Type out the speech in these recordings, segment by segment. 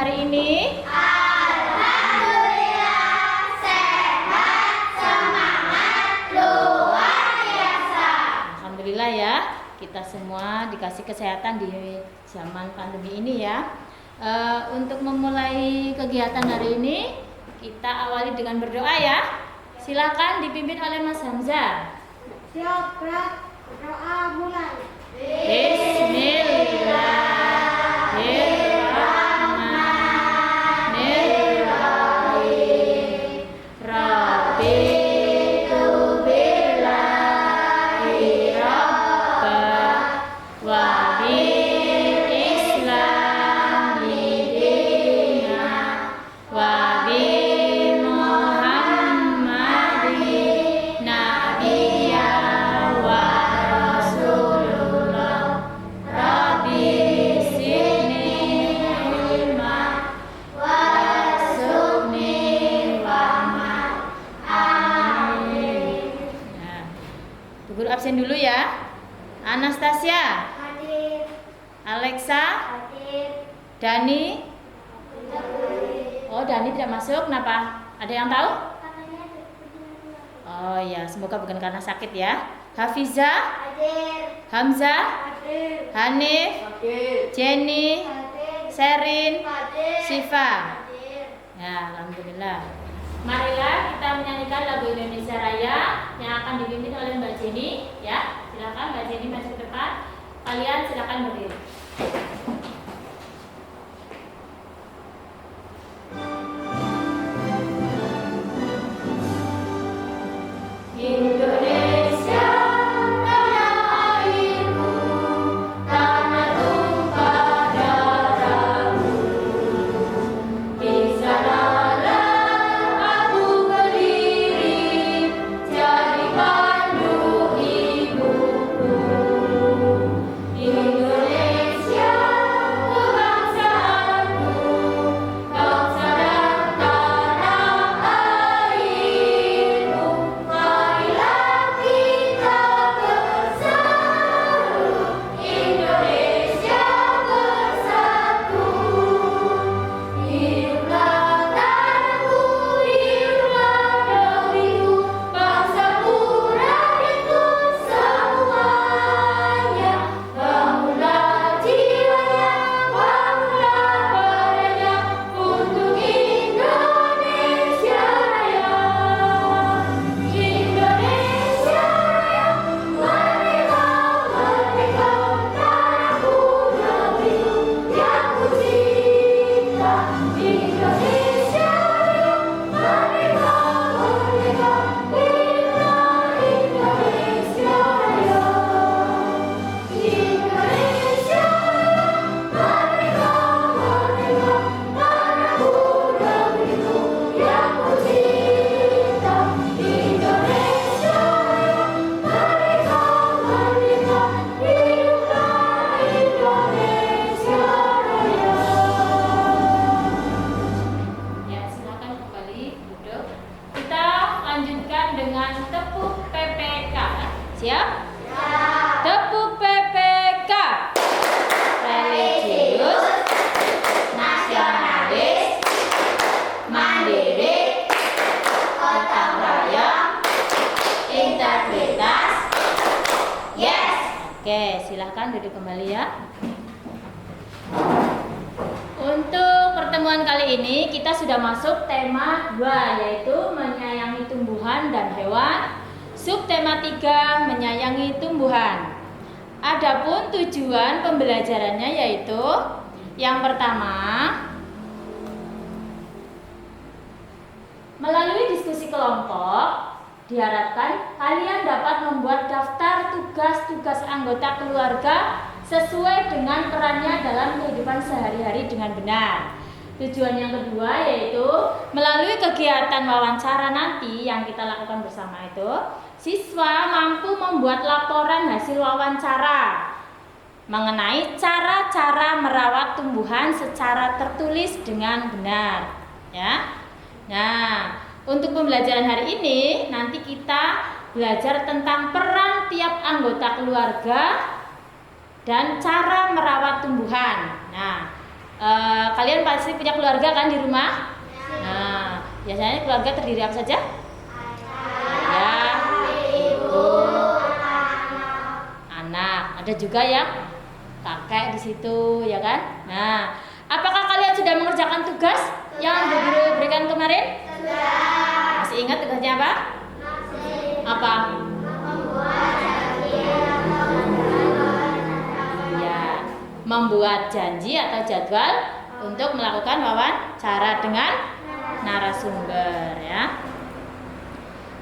hari ini? Alhamdulillah, sehat, semangat, luar biasa. Alhamdulillah ya, kita semua dikasih kesehatan di zaman pandemi ini ya. Untuk memulai kegiatan hari ini, kita awali dengan berdoa ya. Silakan dipimpin oleh Mas Hamzah. Siap, berat, doa mulai. Bismillahirrahmanirrahim. Raditu billahi rabba wa bil islami dina wa bi Muhammadin nabiyya wa rasulullah. Rabbi zidni ilma warzuqni fahma. Amin. Nah, Bu Guru absen dulu ya. Anastasia, Hadir, Alexa, hadir, Dani. Oh, Dani tidak masuk. Kenapa? Ada yang tahu? Oh ya, semoga bukan karena sakit ya. Hafiza, hadir, Hamzah, hadir, Hanif, hadir, Jenny, hadir, Sherin, hadir, Siva. hadir. Ya, alhamdulillah. Marilah kita menyanyikan lagu Indonesia Raya yang akan dipimpin oleh Mbak Jenny. Ya, silakan Mbak Jenny maju ke depan. Kalian silakan berdiri. Indonesia tanah airku, tanah tumpah darahmu. Di sanalah aku berdiri, jadi pandu hidupku. Indonesia kebangsaanku, bangsa dan tanah airku. Marilah kita bersatu, Indonesia bersatu. Hiduplah tanahku, hiduplah negeriku, bangsaku, rakyatku semuanya. Bangunlah jiwanya, bangunlah badannya untuk Indonesia Raya. Indonesia Raya, merdeka, merdeka, tanahku, negeriku yang ku cinta. Indonesia Raya, merdeka, merdeka, hiduplah Indonesia Raya. Indonesia Raya, merdeka, merdeka, tanahku, negeriku yang ku cinta. Indonesia Raya, merdeka, merdeka, hiduplah Indonesia Raya. Ya, silakan kembali duduk. Kita lanjutkan dengan tepuk PPK. Siap? Tepuk PPK. Religius, nasionalis, mandiri, gotong royong, integritas. Yes. Oke, silahkan duduk kembali ya. Untuk pertemuan kali ini kita sudah masuk tema 2, yaitu menyayangi tumbuhan dan hewan. Subtema 3, menyayangi tumbuhan. Adapun tujuan pembelajarannya yaitu yang pertama, melalui diskusi kelompok diharapkan kalian dapat membuat daftar tugas-tugas anggota keluarga sesuai dengan perannya dalam kehidupan sehari-hari dengan benar. Tujuan yang kedua yaitu melalui kegiatan wawancara nanti yang kita lakukan bersama itu, siswa mampu membuat laporan hasil wawancara mengenai cara-cara merawat tumbuhan secara tertulis dengan benar, ya. Nah, untuk pembelajaran hari ini nanti kita belajar tentang peran tiap anggota keluarga dan cara merawat tumbuhan. Nah, Kalian pasti punya keluarga kan di rumah? Nah, biasanya keluarga terdiri apa saja? Ayah, ibu, anak. Ada juga yang kakek di situ, ya kan? Nah, apakah kalian sudah mengerjakan tugas yang guru berikan kemarin? Sudah. Masih ingat tugasnya apa? Apa? Membuat janji atau jadwal untuk melakukan wawancara dengan narasumber, ya.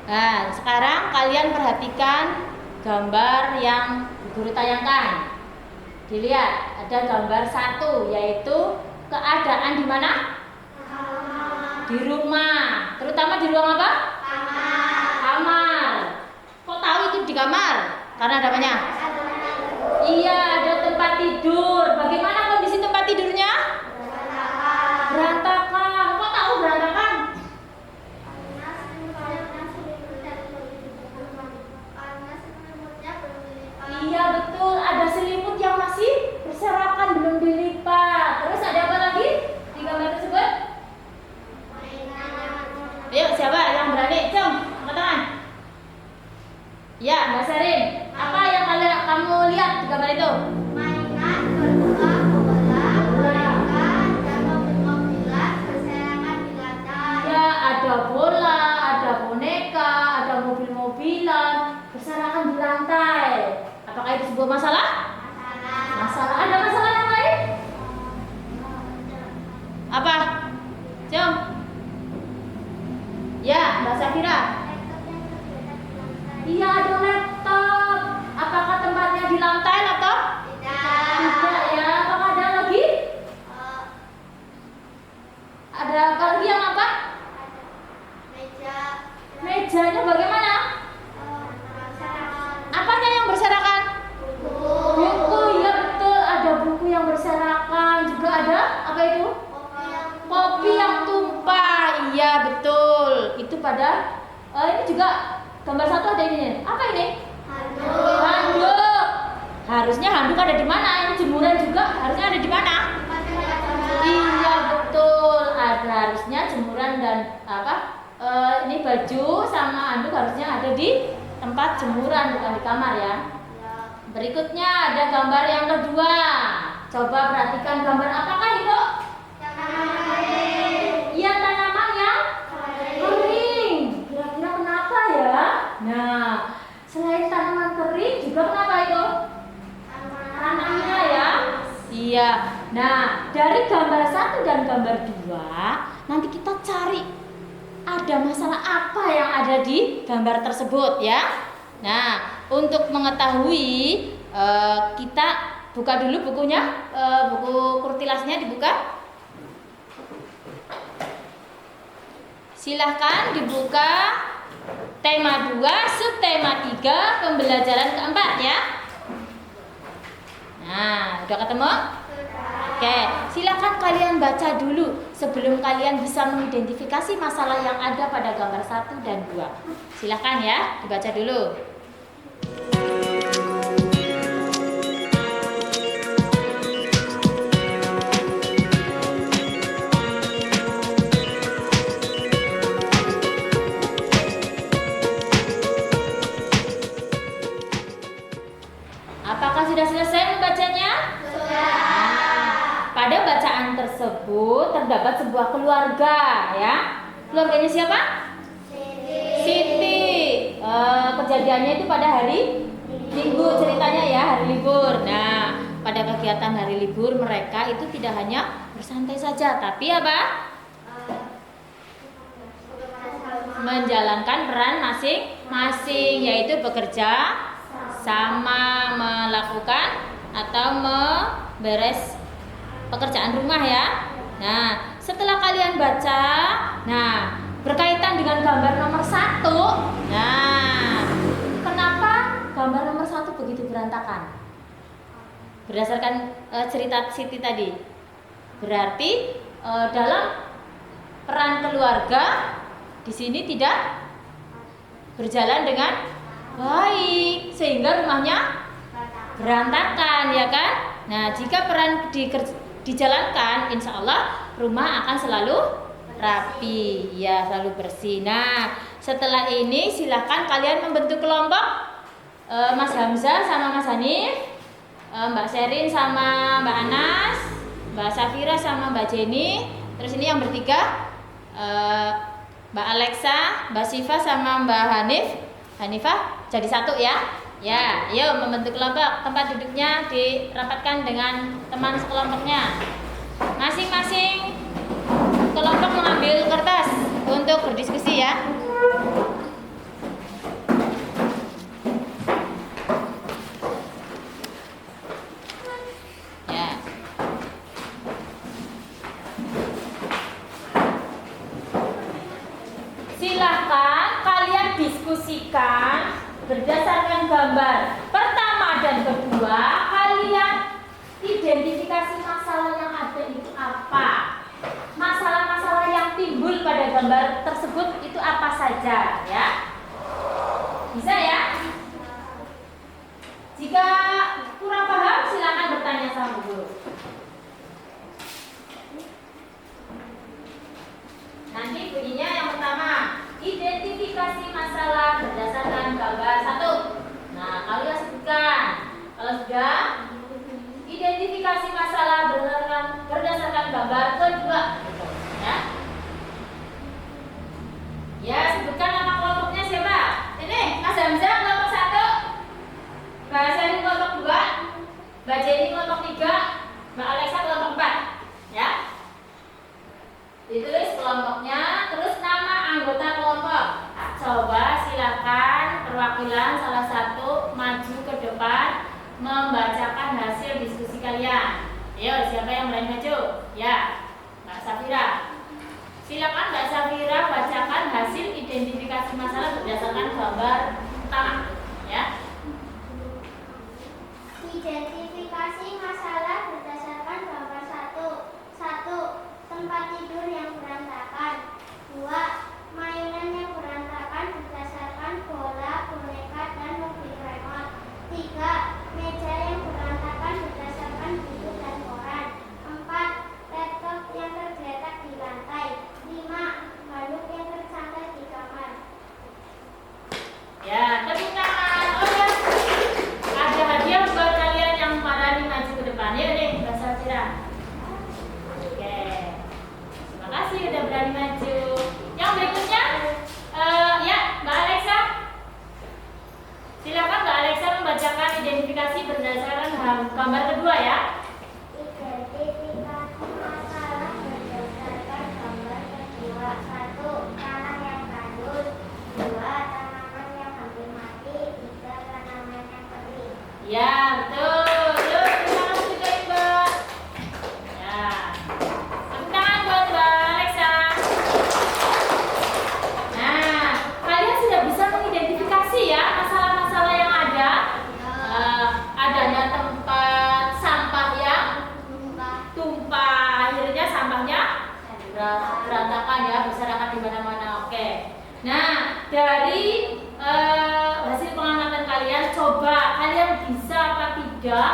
Nah, sekarang kalian perhatikan gambar yang guru tayangkan. Dilihat, ada gambar 1 yaitu keadaan di mana? Di rumah. Terutama di ruang apa? Kamar. Kok tahu itu di kamar? Karena ada banyak. Iya, ada tempat tidur. Bagaimana kondisi tempat tidurnya? Berantakan. Kok tahu berantakan? Iya, betul. Ada selimut yang masih berserakan, belum dilipat. Terus ada apa lagi di gambar tersebut? Ayo, siapa yang berani? Cung, angkat tangan. Ya, Mbak Sarin. Apa yang kamu lihat di gambar itu? Mainan berupa bola, boneka, dan mobil-mobilan berserakan di lantai. Ya, ada bola, ada boneka, ada mobil-mobilan berserakan di lantai. Apakah itu sebuah masalah? Masalah. Ada masalah yang lain? Apa? Jom. Ya, Mbak Safira. Iya, ada laptop. Apakah tempatnya di lantai laptop? Tidak ya. Apakah ada lagi? Ada apa lagi yang apa? Mejanya bagaimana? Apanya yang berserakan? Buku, ya betul. Ada buku yang berserakan. Juga ada apa itu? Kopi yang tumpah. Iya betul. Itu pada ini juga gambar 1 ada ini. Apa ini? Handuk. Harusnya handuk ada di mana? Ini jemuran juga harusnya ada di mana? Iya betul. Harusnya jemuran dan ini baju sama handuk harusnya ada di tempat jemuran, bukan di kamar ya. Berikutnya ada gambar yang kedua. Coba perhatikan gambar apakah itu? Iya, tanaman yang kering. Kira-kira kenapa ya? Nah, selain tanaman kering juga kenapa itu? Tanahnya ya. Iya. Nah, dari gambar 1 dan gambar 2 nanti kita cari ada masalah apa yang ada di gambar tersebut ya. Nah, untuk mengetahui kita buka dulu bukunya, buku kurtilasnya dibuka. Silahkan dibuka tema 2, subtema 3, pembelajaran keempat ya. Nah, udah ketemu? Oke, silakan kalian baca dulu sebelum kalian bisa mengidentifikasi masalah yang ada pada gambar 1 dan 2. Silakan ya, dibaca dulu. Apakah sudah selesai membacanya? Sudah. Pada bacaan tersebut terdapat sebuah keluarga ya. Keluarganya siapa? Siti. Kejadiannya itu pada hari Minggu ceritanya ya, hari libur. Nah, pada kegiatan hari libur mereka itu tidak hanya bersantai saja, tapi apa? Menjalankan peran masing-masing, yaitu bekerja sama, melakukan atau memberes pekerjaan rumah ya. Nah, setelah kalian baca, nah berkaitan dengan gambar nomor 1. Nah, kenapa gambar nomor 1 begitu berantakan? Berdasarkan cerita Siti tadi, berarti dalam peran keluarga di sini tidak berjalan dengan baik sehingga rumahnya berantakan ya kan. Nah, jika peran dijalankan, insya Allah rumah akan selalu rapi, ya, selalu bersih. Nah, setelah ini silakan kalian membentuk kelompok. Mas Hamzah sama Mas Hanif, Mbak Sherin sama Mbak Anas, Mbak Safira sama Mbak Jenny. Terus ini yang bertiga, Mbak Alexa, Mbak Siva sama Mbak Hanifah jadi satu ya. Ya, yuk membentuk kelompok. Tempat duduknya dirapatkan dengan teman sekelompoknya. Masing-masing kelompok mengambil kertas untuk berdiskusi ya. Ya. Silahkan kalian diskusikan berdasarkan gambar pertama dan kedua. Kalian identifikasi masalah yang ada itu apa, masalah-masalah yang timbul pada gambar tersebut itu apa saja ya. Bisa ya. Jika kurang paham silakan bertanya sama guru. Nanti bunyinya yang pertama, identifikasi masalah berdasarkan gambar 1. Nah, kalian sebutkan. Kalau sudah, identifikasi masalah berdasarkan gambar kedua. Ya. Ya, sebutkan nama kelompoknya siapa? Ini Mas Hamzah kelompok 1, Mbak Sherin kelompok 2, Mbak Jenny kelompok 3, Mbak Alexa kelompok 4. Ya. Ditulis kelompoknya, terus nama anggota kelompok. Coba silakan perwakilan salah satu maju ke depan membacakan hasil diskusi kalian. Ayo, siapa yang berani maju? Ya, Mbak Safira. Silakan Mbak Safira bacakan hasil identifikasi masalah berdasarkan gambar pertama. Ya. Identifikasi masalah berdasarkan gambar 1. Tempat tidur yang berantakan. 2. Mainan yang berantakan berdasarkan bola, boneka, dan mobil remote. 3. Meja yang berantakan berdasarkan buku dan koran. 4. Laptop yang tergeletak di lantai. 5. Handuk yang tersantai di kamar. Ya, tepuk tangan. Oh ya, ada hadiah buat kalian yang berani maju ke depan. Ya nih, Mbak Safira. Oke, terima kasih udah berani maju. Yang berikutnya, ya Mbak Alexa. Silakan Mbak Alexa membacakan identifikasi berdasarkan gambar kedua ya. Identifikasi masalah berdasarkan gambar kedua. 1. Tanah yang tandus. 2. Tanaman yang hampir mati. 3. Tanaman yang kering. Ya, betul. Yuk, terima kasih juga Mbak. Ya, tepuk tangan buat Mbak Alexa. Nah, kalian sudah bisa mengidentifikasi ya masalah-masalah yang ada. Adanya tempat sampah yang tumpah, akhirnya sampahnya berantakan ya, berserakan di mana-mana. Oke. Nah, dari hasil pengamatan kalian, coba kalian bisa apa tidak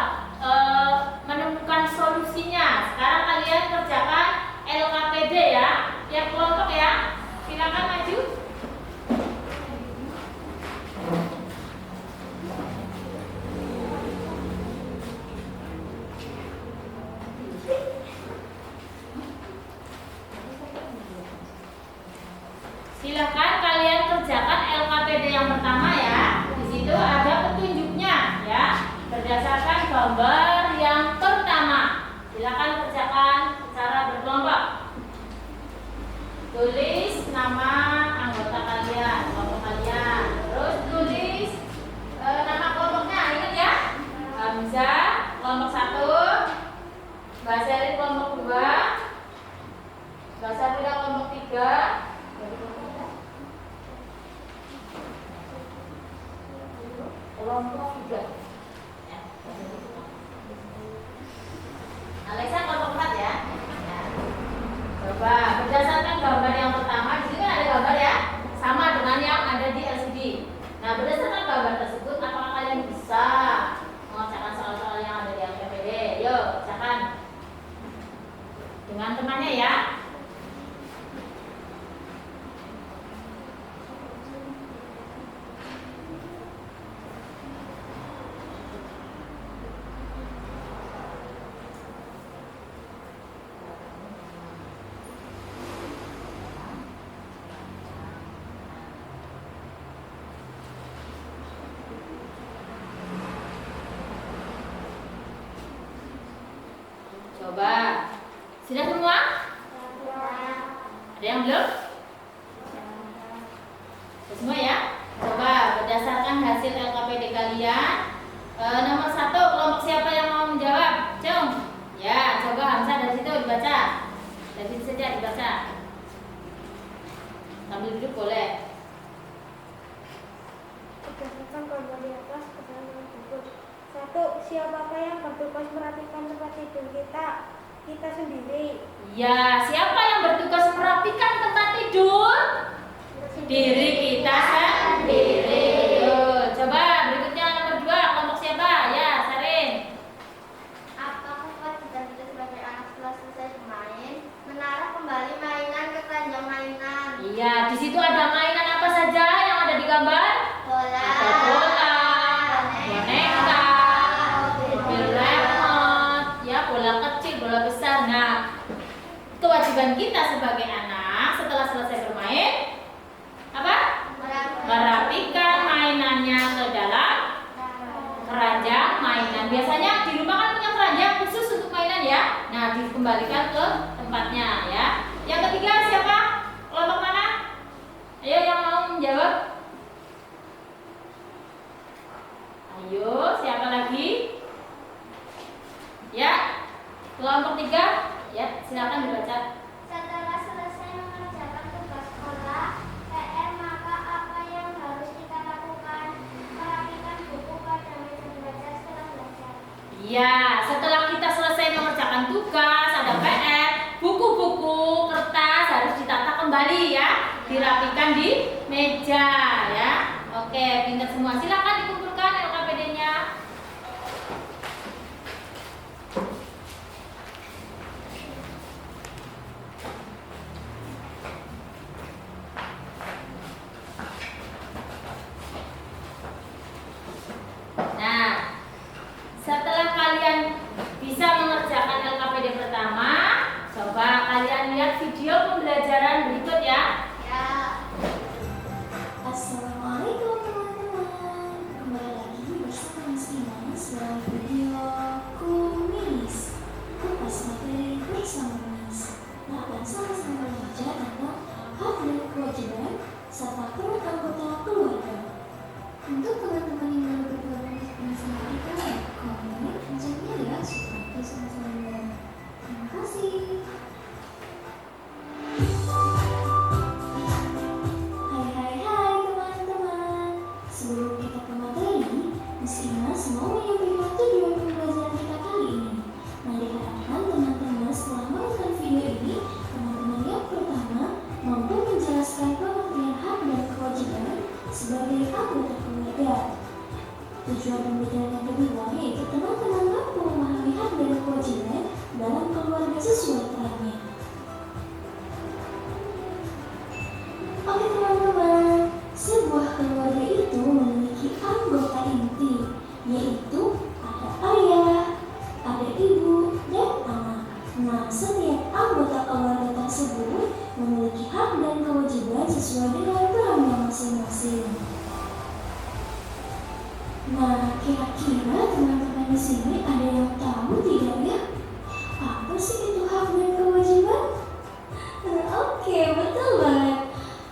menemukan solusinya. Sekarang kalian kerjakan LKPD ya, tiap kelompok ya. Silakan maju. Silahkan kalian kerjakan LKPD yang pertama ya. Di situ ada petunjuknya ya, berdasarkan gambar yang pertama. Silahkan kerjakan secara berkelompok. Tulis nama anggota kalian, kelompok kalian. Terus tulis nama kelompoknya. Ingat ya, Hamzah kelompok 1, Mbak Sherin kelompok 2, Mbak Safira kelompok 3, kelompok 3 ya. Alexa kelompok 4 ya. Ya. Coba berdasarkan gambar yang pertama, di sini kan ada gambar ya, sama dengan yang ada di LCD. Nah, berdasarkan gambar tersebut, apakah kalian bisa mengerjakan soal-soal yang ada di LKPD? Yuk, kerjakan. perannya ya. Coba. Sudah semua? Ada yang belum? Sudah semua ya? Coba berdasarkan hasil LKPD kalian, nomor 1 kelompok siapa yang mau menjawab? Cung. Ya, coba Hamzah dari situ dibaca. Dari situ saja dibaca. Sambil duduk boleh. Berdasarkan kelompok di atas keterangan berikut. 1. Siapakah yang bertugas merapikan tempat tidur kita? Kita sendiri. Ya, siapa yang bertugas merapikan tempat tidur? Diri kita sendiri. Betul. Coba berikutnya nomor 2, kelompok siapa? Ya, Sarin. Apakah kewajiban kita sebagai anak setelah selesai bermain menaruh kembali mainan ke keranjang mainan? Iya, di situ ada mainan apa saja yang ada di gambar? Bola. Ada bola, boneka, mobil remote, ya bola kecil, bola besar. Nah, kewajiban kita sebagai anak setelah selesai bermain apa? Merapikan mainannya ke dalam keranjang mainan. Biasanya di rumah kan punya keranjang khusus untuk mainan ya. Nah, dikembalikan ke tempatnya ya. Yang ketiga siapa? Kelompok mana? Ayo yang mau menjawab. Ayo, siapa lagi? Ya, kelompok 3. Ya, silakan dibaca. Setelah selesai mengerjakan tugas sekolah, PR, maka apa yang harus kita lakukan? Merapikan buku pada meja belajar setelah belajar. Iya, setelah kita selesai mengerjakan tugas, ada PR, buku-buku, kertas harus ditata kembali ya, dirapikan di meja ya. Oke, pintar semua. Silakan dikumpulkan LKPD-nya. Nah, setelah kalian bisa mengerjakan LKPD pertama, coba kalian lihat video pembelajaran berikut ya. Ya. Assalamualaikum teman-teman. Kembali lagi bersama Miss Imas dalam video kumis kupas materi bersama Miss. Nah, akan sama-sama belajar tentang hak dan kewajiban serta peran anggota keluarga. Untuk teman-teman yang baru bergabung di kelas kita, komen ajaknya ya supaya bisa sama-sama belajar. Terima kasih. Hai teman-teman. Sebelum kita ke materi, Miss Imas mau menyampaikan tujuan pembelajaran kita kali ini. Nah, diharapkan teman-teman setelah menonton video ini, teman-teman yang pertama mampu menjelaskan pengertian hak dan kewajiban sebagai anggota keluarga. Tujuan pembelajaran yang kedua yaitu teman-teman mampu memahami hak dan kewajiban dalam keluarga sesuai perannya. Oke teman-teman, sebuah keluarga itu memiliki anggota inti, yaitu ada ayah, ada ibu, dan anak. Nah, setiap anggota keluarga tersebut memiliki hak dan kewajiban sesuai dengan perannya masing-masing. Nah, kira-kira teman-teman di sini ada yang tahu tidak ya? Apa sih itu hak dan kewajiban? Oke, betul banget.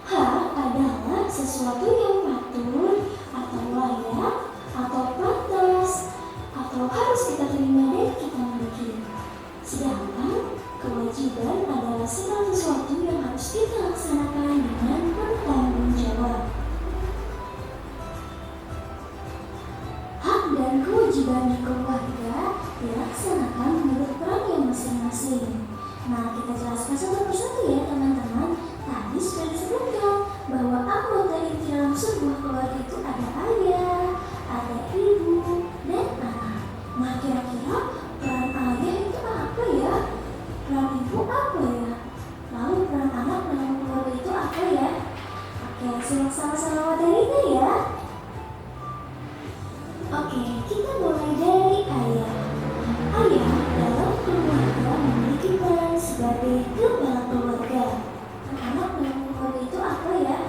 Hak adalah sesuatu yang patut atau layak atau pantas atau harus kita terima dan kita miliki. Sedangkan kewajiban adalah segala sesuatu yang harus kita laksanakan dengan bertanggung jawab. Hak dan kewajiban di keluarga dilaksanakan menurut perannya masing-masing. Nah, kita jelaskan satu persatu ya teman-teman. Tadi sudah disebutkan bahwa anggota inti dalam sebuah keluarga itu ada ayah, ada ibu, dan anak. Nah, kira-kira peran ayah itu apa ya? Peran ibu apa ya? ya? Oke, kita mulai dari ayah. Ayah dalam keluarga memiliki peran sebagai kepala keluarga. Anak-anak mengenal itu apa ya?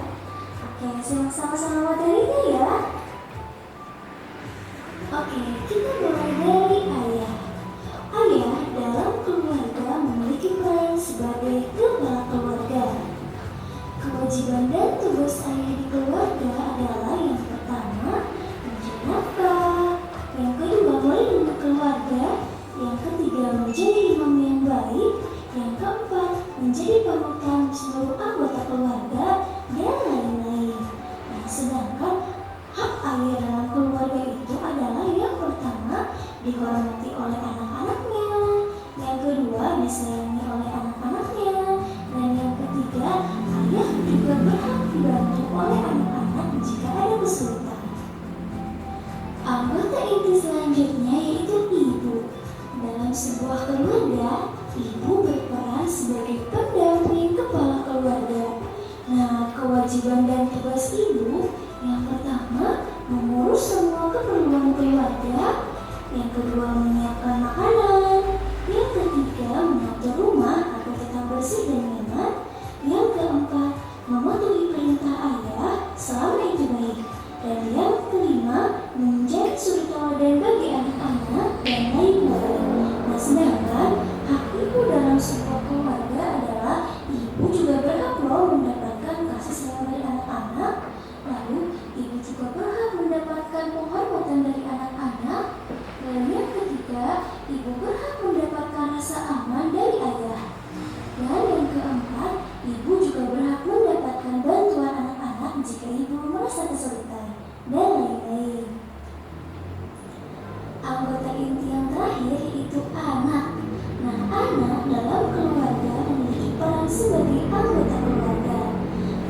Oke, simak sama-sama materinya ya. Oke, kita mulai dari ayah. Ayah dalam keluarga memiliki peran sebagai kepala keluarga. Kewajiban dan tugas ayah di keluarga adalah yang pertama, mencari nafkah, yang kedua melindungi keluarga, yang ketiga menjadi imam yang baik, yang keempat menjadi panutan seluruh anggota keluarga, dan lain-lain. Nah, sedangkan hak ayah dalam keluarga itu adalah yang pertama, dihormati oleh anak-anaknya, yang kedua disayangi oleh anak-anaknya, dan yang ketiga ayah juga berhak dibantu oleh anak-anak jika ada kesulitan. Anggota inti selanjutnya yaitu ibu. Dalam sebuah keluarga, ibu berperan sebagai pendamping kepala keluarga. Nah, kewajiban dan tugas ibu yang pertama mengurus semua keperluan keluarga, yang kedua menyiapkan makanan, yang ketiga mengatur rumah agar tetap bersih dan nyaman, yang keempat mematuhi perintah ayah selama itu baik, dan yang kelima menjadi suri teladan bagi anak-anak dan lain-lain. Nah, sedangkan hak ibu dalam sebuah keluarga adalah ibu juga berhak mendapatkan kasih sayang dari anak-anak, lalu ibu juga berhak mendapatkan penghormatan dari anak-anak, dan yang ketiga ibu berhak mendapatkan rasa aman dari ayah, dan yang keempat ibu juga berhak mendapatkan bantuan anak-anak jika ibu merasa kesulitan, dan lain-lain. Anggota inti yang terakhir yaitu anak. Nah, anak dalam keluarga memiliki peran sebagai anggota keluarga.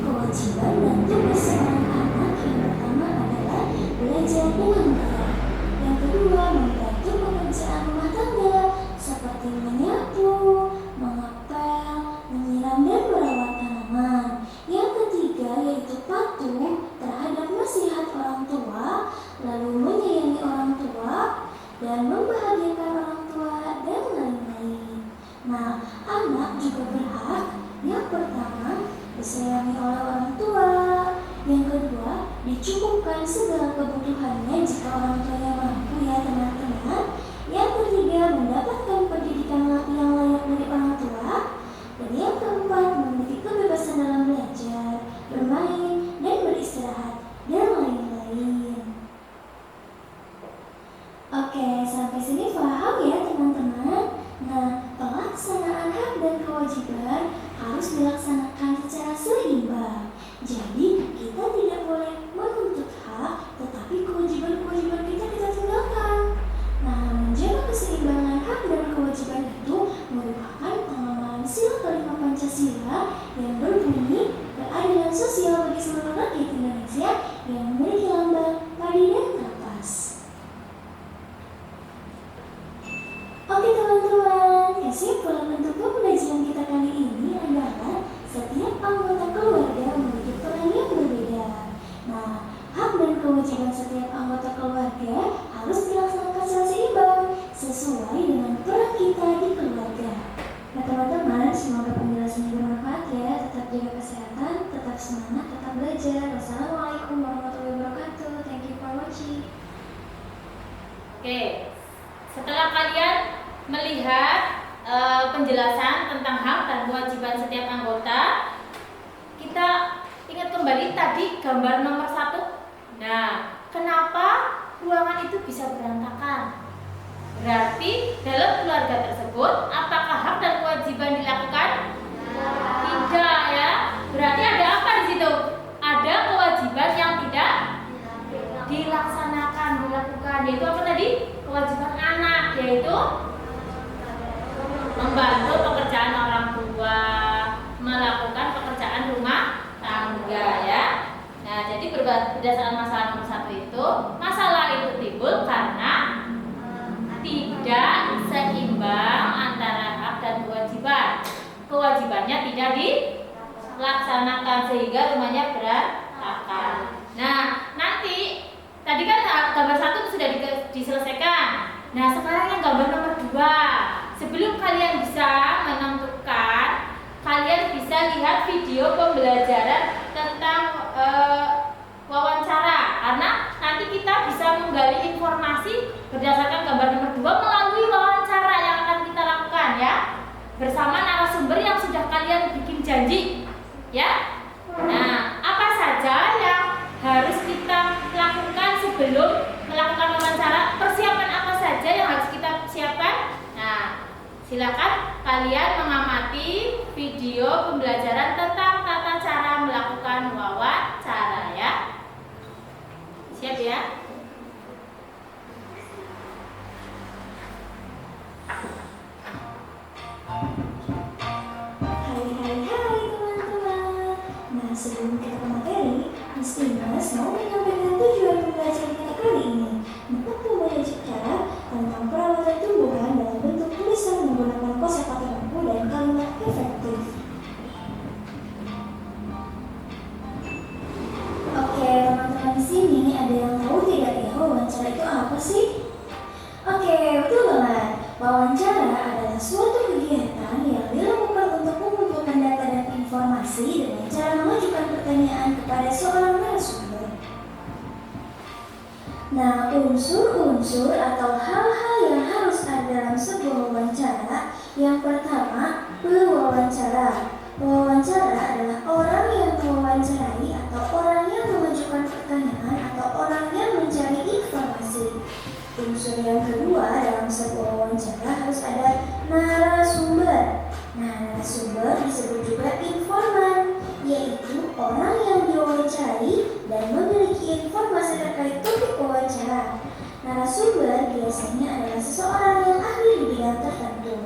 Kewajiban dan tugas seorang anak yang pertama adalah belajar dengan baik. Yang kedua, membantu pekerjaan rumah tangga seperti menyapu, mengepel, menyiram dan merawat tanaman. Yang ketiga yaitu patuh terhadap nasihat orang tua, lalu menyayangi orang tua dan membahagiakan orang tua, dan lain-lain. Nah, anak juga berhak yang pertama disayangi oleh orang tua, yang kedua dicukupkan segala kebutuhannya jika orang tuanya mampu ya teman-teman, yang ketiga mendapatkan pendidikan yang layak dari orang tua, dan yang keempat memiliki kebebasan dalam belajar, bermain, dan beristirahat, dan lain-lain. Oke, sampai sini paham ya teman-teman? Nah, pelaksanaan hak dan kewajiban harus dilaksanakan secara seimbang. Jadi, kita tidak boleh menuntut hak, tetapi kewajiban-kewajiban kita tinggalkan. Nah, menjaga keseimbangan hak dan kewajiban itu merupakan pengamalan sila kelima Pancasila yang berbunyi keadilan sosial bagi seluruh rakyat Indonesia yang memiliki lambang padi dan kapas. Oke teman-teman, kesimpulan untuk pembelajaran kita kali ini adalah setiap anggota keluarga memiliki peran yang berbeda. Nah, hak dan kewajiban setiap anggota keluarga harus dilaksanakan secara seimbang sesuai dengan peran kita di keluarga. Nah teman-teman, semoga penjelasannya bermanfaat ya. Tetap jaga kesehatan, tetap semangat, tetap belajar. Wassalamualaikum warahmatullahi wabarakatuh. Thank you for watching. Oke, setelah kalian melihat penjelasan tentang hak dan kewajiban setiap anggota, kita ingat kembali tadi gambar nomor 1. Nah, kenapa ruangan itu bisa berantakan? Berarti dalam keluarga tersebut apakah hak dan kewajiban dilakukan? Tidak ya. Berarti ada apa di situ? Ada kewajiban yang tidak dilakukan, yaitu apa tadi? Kewajiban anak, yaitu membantu pekerjaan orang tua, melakukan pekerjaan rumah tangga ya. Nah, jadi berdasarkan masalah nomor 1 itu, masalah itu timbul karena tidak seimbang antara hak dan kewajiban. Kewajibannya tidak dilaksanakan sehingga rumahnya berantakan. Nah, membuat video pembelajaran tentang wawancara, karena nanti kita bisa menggali informasi berdasarkan gambar nomor 2 melalui wawancara yang akan kita lakukan ya, bersama narasumber yang sudah kalian bikin janji ya. Nah, apa saja yang harus kita lakukan sebelum melakukan wawancara? Persiapan apa saja yang harus kita siapkan? Nah, silakan kalian mengamati video pembelajaran tentang tata cara melakukan wawancara ya. Siap ya? Hai teman-teman. Nah, sebelum kita ke materi, Miss Ines mau menyampaikan tujuan pembelajaran kita kali ini. Untuk memiliki cara tentang perawatan tumbuhan dalam bentuk tulisan menggunakan kosakata baku dan kalimat efektif. Oke, teman-teman di sini ada yang tahu tidak ya wawancara itu apa sih? Oke, betul banget. Wawancara adalah suatu kegiatan yang dilakukan untuk mengumpulkan data dan informasi dengan cara mengajukan pertanyaan kepada seorang narasumber. Nah, unsur-unsur atau hal-hal yang harus ada dalam sebuah wawancara. Yang pertama, pewawancara. Pewawancara adalah orang yang mewawancarai atau orang yang mengajukan pertanyaan atau orang yang mencari informasi. Unsur yang kedua dalam sebuah wawancara harus ada narasumber. Nah, narasumber disebut juga informan, yaitu orang yang diwawancarai dan memiliki informasi terkait topik wawancara. Narasumber biasanya adalah seseorang yang ahli di bidang tertentu.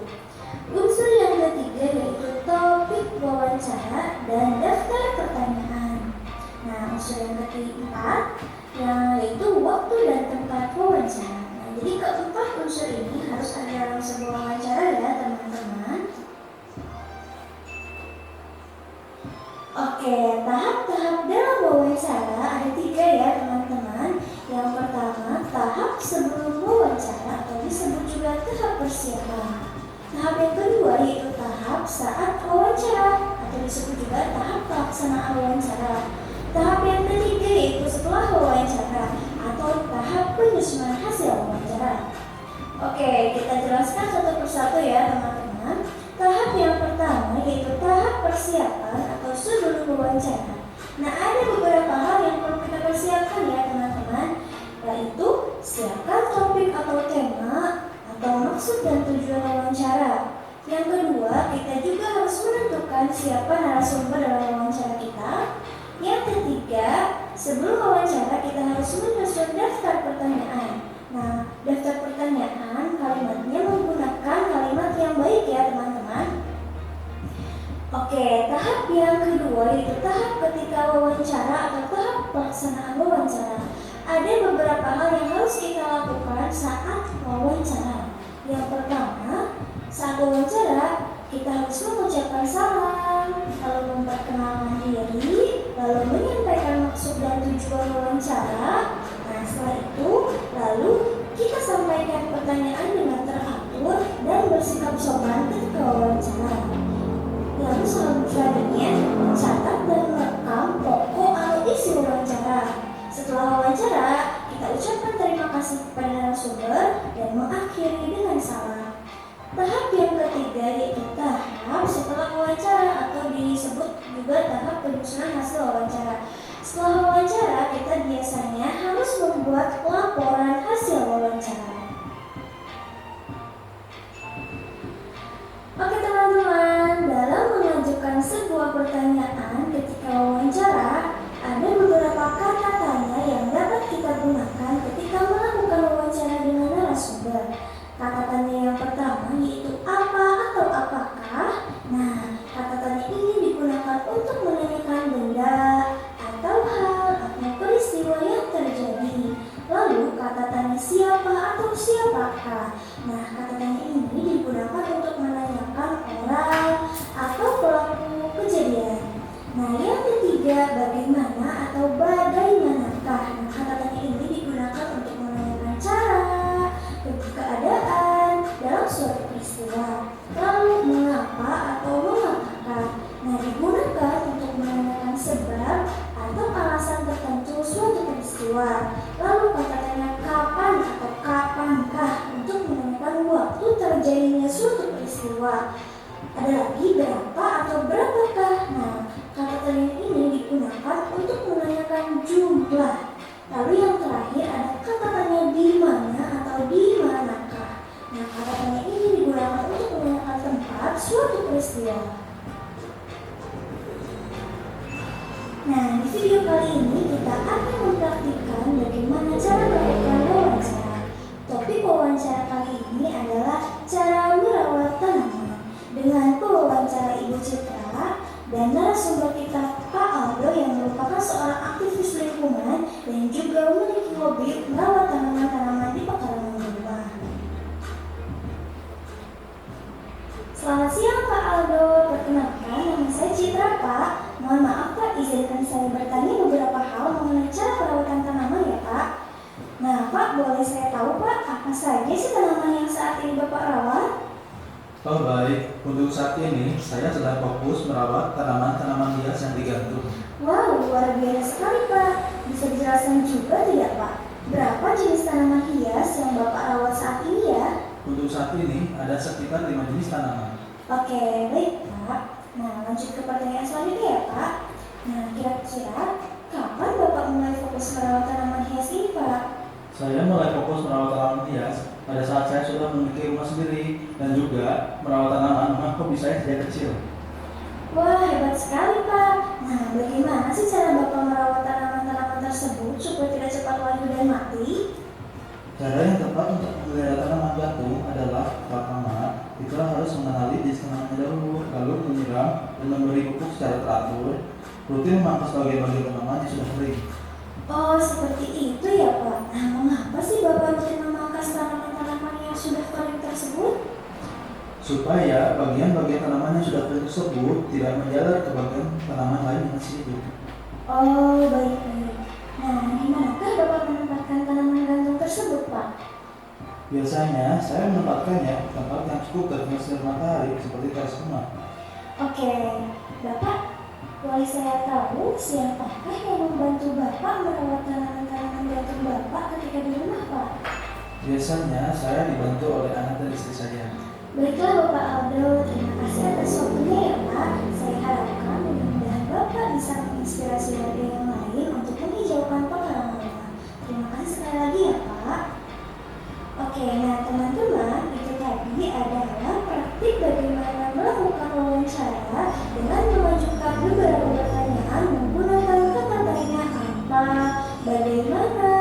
Unsur yang ketiga yaitu topik wawancara dan daftar pertanyaan. Nah, unsur yang keempat yaitu waktu dan tempat wawancara. Nah, jadi keempat unsur ini harus ada dalam sebuah wawancara ya teman-teman. Oke, tahap-tahap dalam wawancara ada 3 ya teman-teman. Yang pertama, tahap sebelum wawancara atau disebut juga tahap persiapan. Tahap yang kedua yaitu tahap saat wawancara atau disebut juga tahap pelaksanaan wawancara. Tahap yang ketiga yaitu setelah wawancara atau tahap penyusunan hasil wawancara. Oke, kita jelaskan satu persatu ya teman-teman. Tahap yang pertama yaitu tahap persiapan atau sebelum wawancara. Nah, ada beberapa hal yang perlu kita persiapkan ya teman-teman, yaitu siapkan topik atau tema atau maksud dan tujuan wawancara. Yang kedua, kita juga harus menentukan siapa narasumber dalam wawancara kita. Yang ketiga, sebelum wawancara kita harus menyusun daftar pertanyaan. Nah, daftar pertanyaan kalimatnya menggunakan kalimat yang baik ya teman-teman. Oke, tahap yang kedua yaitu tahap ketika wawancara atau tahap pelaksanaan wawancara. Ada beberapa hal yang harus kita lakukan saat wawancara. Yang pertama, saat wawancara kita harus mengucapkan salam, lalu memperkenalkan diri, lalu menyampaikan maksud dan tujuan wawancara. Nah, setelah itu, lalu kita sampaikan pertanyaan dengan teratur dan bersikap sopan ketika wawancara. Lalu selanjutnya, mencatat dan merekam pokok atau isi wawancara. Setelah wawancara, kita ucapkan terima kasih kepada narasumber dan mengakhiri dengan salam. Tahap yang ketiga yaitu tahap setelah wawancara atau disebut juga tahap penyusunan hasil wawancara. Setelah wawancara, kita biasanya harus membuat laporan hasil wawancara. Oke teman-teman, dalam mengajukan sebuah pertanyaan ketika wawancara, ada beberapa kata tanya yang dapat kita gunakan ketika melakukan wawancara dengan narasumber. Kata tanya yang pertama yaitu apa atau apakah. Nah, kata tanya ini digunakan untuk menanyakan benda atau hal atau peristiwa peristiwa. Lalu kata tanya kapan atau kapankah untuk menentukan waktu terjadinya suatu peristiwa. Ada lagi berapa atau berapakah. Nah, kata tanya ini digunakan untuk menanyakan jumlah. Lalu yang terakhir ada kata tanya di mana atau di manakah. Nah, kata tanya ini digunakan untuk menanyakan tempat suatu peristiwa. Nah, di video kali ini kita akan mempraktikkan bagaimana cara melakukan wawancara. Topik wawancara kali ini adalah cara merawat tanaman. Dengan pewawancara Ibu Citra dan narasumber kita Pak Aldo yang merupakan seorang aktivis lingkungan dan juga memiliki hobi merawat tanaman-tanaman di pekarangan rumah. Selamat siang Pak Aldo, perkenalkan nama saya Citra Pak. Mohon maaf Pak, izinkan saya bertanya beberapa hal mengenai cara perawatan tanaman ya Pak. Nah Pak, boleh saya tahu Pak, apa saja sih tanaman yang saat ini Bapak rawat? Oh baik, untuk saat ini saya sedang fokus merawat tanaman-tanaman hias yang digantung. Wow, luar biasa sekali Pak. Bisa dijelaskan juga tidak Pak? Berapa jenis tanaman hias yang Bapak rawat saat ini ya? Untuk saat ini ada sekitar 5 jenis tanaman. Oke, baik Pak. Nah, lanjut ke pertanyaan selanjutnya ya Pak. Nah, kira-kira kapan Bapak mulai fokus merawat tanaman hias ini Pak? Saya mulai fokus merawat tanaman hias pada saat saya sudah memiliki rumah sendiri dan juga merawat tanaman memang hobi saya sejak kecil. Wah, hebat sekali Pak. Nah, bagaimana sih cara Bapak merawat tanaman-tanaman tersebut supaya tidak cepat layu dan mati? Cara yang tepat untuk memelihara tanaman gantung adalah pertama, kita harus mengenali jenis tanaman dahulu, lalu menyiram dan memberi pupuk secara teratur, rutin memangkas bagian-bagian tanaman yang sudah kering. Oh, seperti itu ya Pak. Nah, mengapa sih Bapak rutin memangkas tanaman-tanaman yang sudah kering tersebut? Supaya bagian-bagian tanaman yang sudah kering tersebut tidak menjalar ke bagian tanaman lain yang masih hidup. Oh, baik-baik. Nah, di manakah Bapak menempatkan tanaman gantung tersebut, Pak? Biasanya saya menempatkannya di tempat yang cukup terkena sinar matahari seperti teras rumah. Oke, Bapak, boleh saya tahu siapakah yang membantu Bapak merawat tanaman-tanaman gantung Bapak ketika di rumah, Pak? Biasanya saya dibantu oleh anak dan istri saya. Baiklah Bapak Aldo, terima kasih atas waktunya ya Pak. Saya harapkan mudah-mudahan Bapak bisa menginspirasi warga yang lain untuk menghijaukan pekarangan rumah. Terima kasih sekali lagi ya Pak. Oke, nah teman-teman, itu tadi adalah praktik bagaimana melakukan wawancara dengan mengajukan beberapa pertanyaan menggunakan kata tanya apa, bagaimana,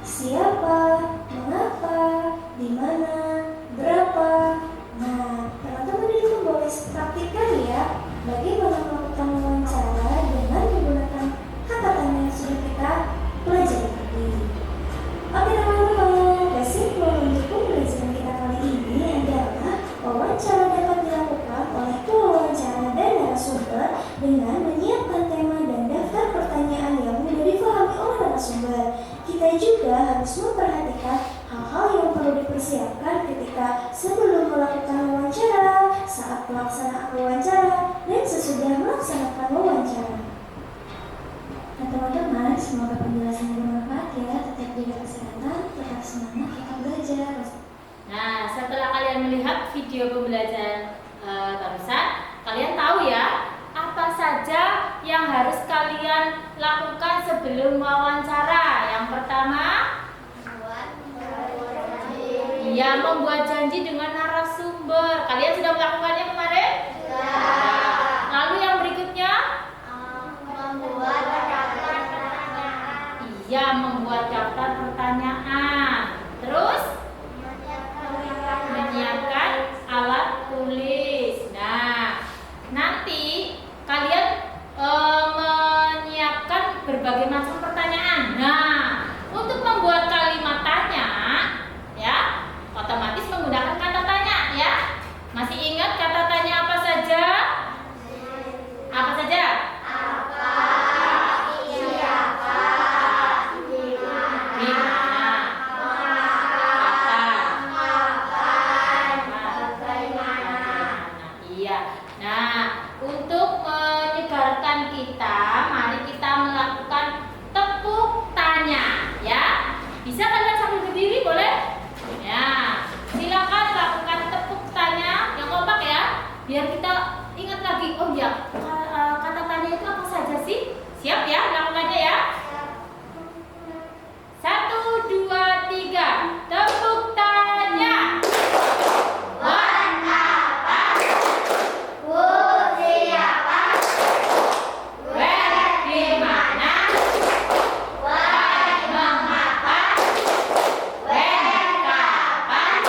siapa, mengapa, di mana, berapa. Nah, teman-teman itu boleh praktikkan ya bagaimana melakukan wawancara dengan menggunakan kata tanya yang sudah kita pelajari tadi. Oke teman-teman, kesimpulan untuk pembelajaran kita kali ini adalah wawancara dapat dilakukan oleh pewawancara dan narasumber dengan menyiapkan tema dan daftar pertanyaan yang mudah dipahami oleh narasumber. Kita juga harus memperhatikan hal-hal yang perlu dipersiapkan ketika sebelum melakukan wawancara, saat pelaksanaan wawancara, dan sesudah melaksanakan wawancara. Nah teman-teman, semoga penjelasannya bermanfaat ya. Tetap jaga kesehatan, tetap semangat, tetap belajar. Nah, setelah kalian melihat video pembelajaran barusan, kalian tahu ya apa saja yang harus kalian lakukan sebelum wawancara. Yang pertama, membuat janji dengan narasumber. Kalian sudah melakukannya kemarin? Lalu yang berikutnya, Membuat daftar pertanyaan. membuat daftar pertanyaan. Terus menyiapkan alat tulis. Nah, nanti kalian menyiapkan berbagai macam pertanyaan. Nah, untuk membuat kalimat tanya, ya, otomatis menggunakan kata tanya, ya. Masih ingat kata tanya apa saja? Apa saja? Apa, siapa, di mana. Bisa kalian sambil berdiri boleh? Ya, silakan lakukan tepuk tanya yang kompak ya, biar kita ingat lagi. Oh ya, kata tanya itu apa saja sih? Siap ya, lakukannya ya. 1, 2, 3, tepuk tanya. Buat apa? Putri apa? Where di mana? Why mengapa? When kapan?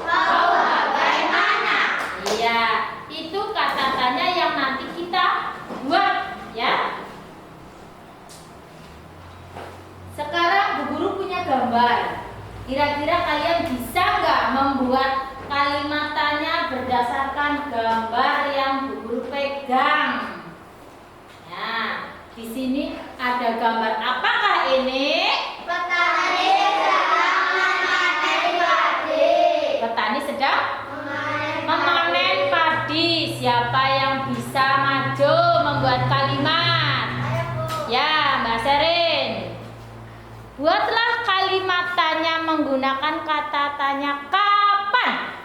How bagaimana? Iya, itu kata tanya yang nanti kita buat ya. Sekarang Bu Guru punya gambar. Kira-kira kalian bisa nggak membuat kalimat tanya berdasarkan gambar yang Bu Guru pegang? Nah, di sini ada gambar. Apakah ini? Petani sedang memanen padi. Petani sedang memanen padi. Siapa yang bisa maju membuat kalimat? Ya, Mbak Serin. Buatlah kalimat tanya menggunakan kata tanya kapan.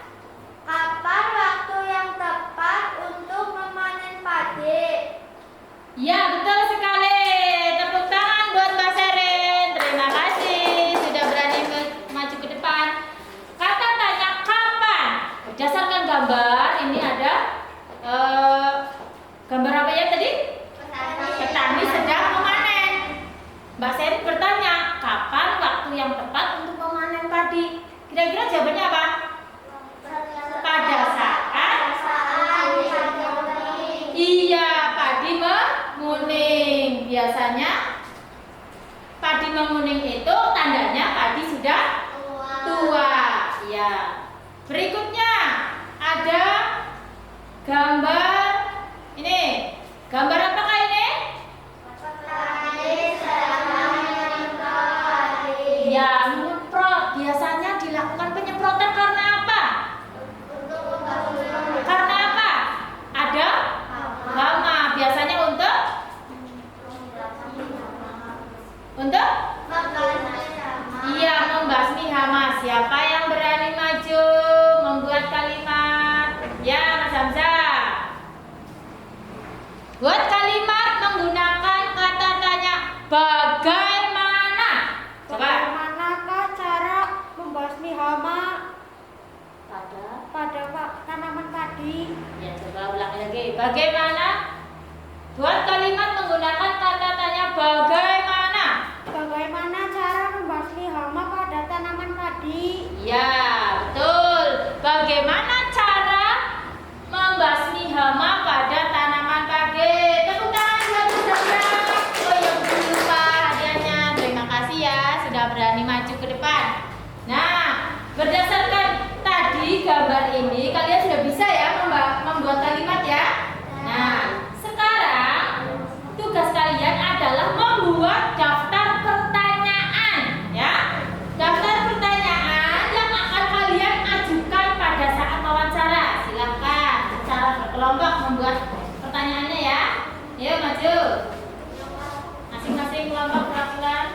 Kapan waktu yang tepat untuk memanen padi? Ya, betul sekali. Tepuk tangan buat Mbak Serin. Terima kasih sudah berani maju ke depan. Kata tanya kapan. Berdasarkan gambar ini ada gambar apa ya tadi? Petani sedang memanen. Mbak Serin bertanya, kapan waktu yang tepat untuk memanen padi? Kira-kira jawabannya apa? Pada saat iya, padi menguning. Biasanya padi menguning itu tandanya padi sudah tua. Ya. Berikutnya ada gambar ini. Gambar apakah ini? Ya, menyemprot. Biasanya dilakukan penyemprotan karena apa? Karena apa? Ada hama. Biasanya untuk iya, membasmi hama. Siapa yang berani maju membuat kalimat? Ya, Mas Hamzah. Buat kalimat menggunakan kata tanya bagaimana. Coba. Bagaimanakah cara membasmi hama pada tanaman padi? Ya, coba ulangi lagi. Bagaimana? Buat kalimat menggunakan kata tanya bagaimana. Bagaimana cara membasmi hama pada tanaman padi? Ya, betul. Bagaimana cara membasmi hama pada tanaman padi? Tepuk tangan buat Mas Hamzah. Oh ya, belum lupa hadiahnya. Terima kasih ya sudah berani maju ke depan. Nah, berdasarkan tadi gambar ini kalian sudah bisa ya membuat kalimat ya. Nah, sekarang tugas kalian adalah membuat daftar pertanyaan ya. Daftar pertanyaan yang akan kalian ajukan pada saat wawancara. Silakan secara berkelompok membuat pertanyaannya ya. Yuk maju. Masing-masing kelompok perwakilan.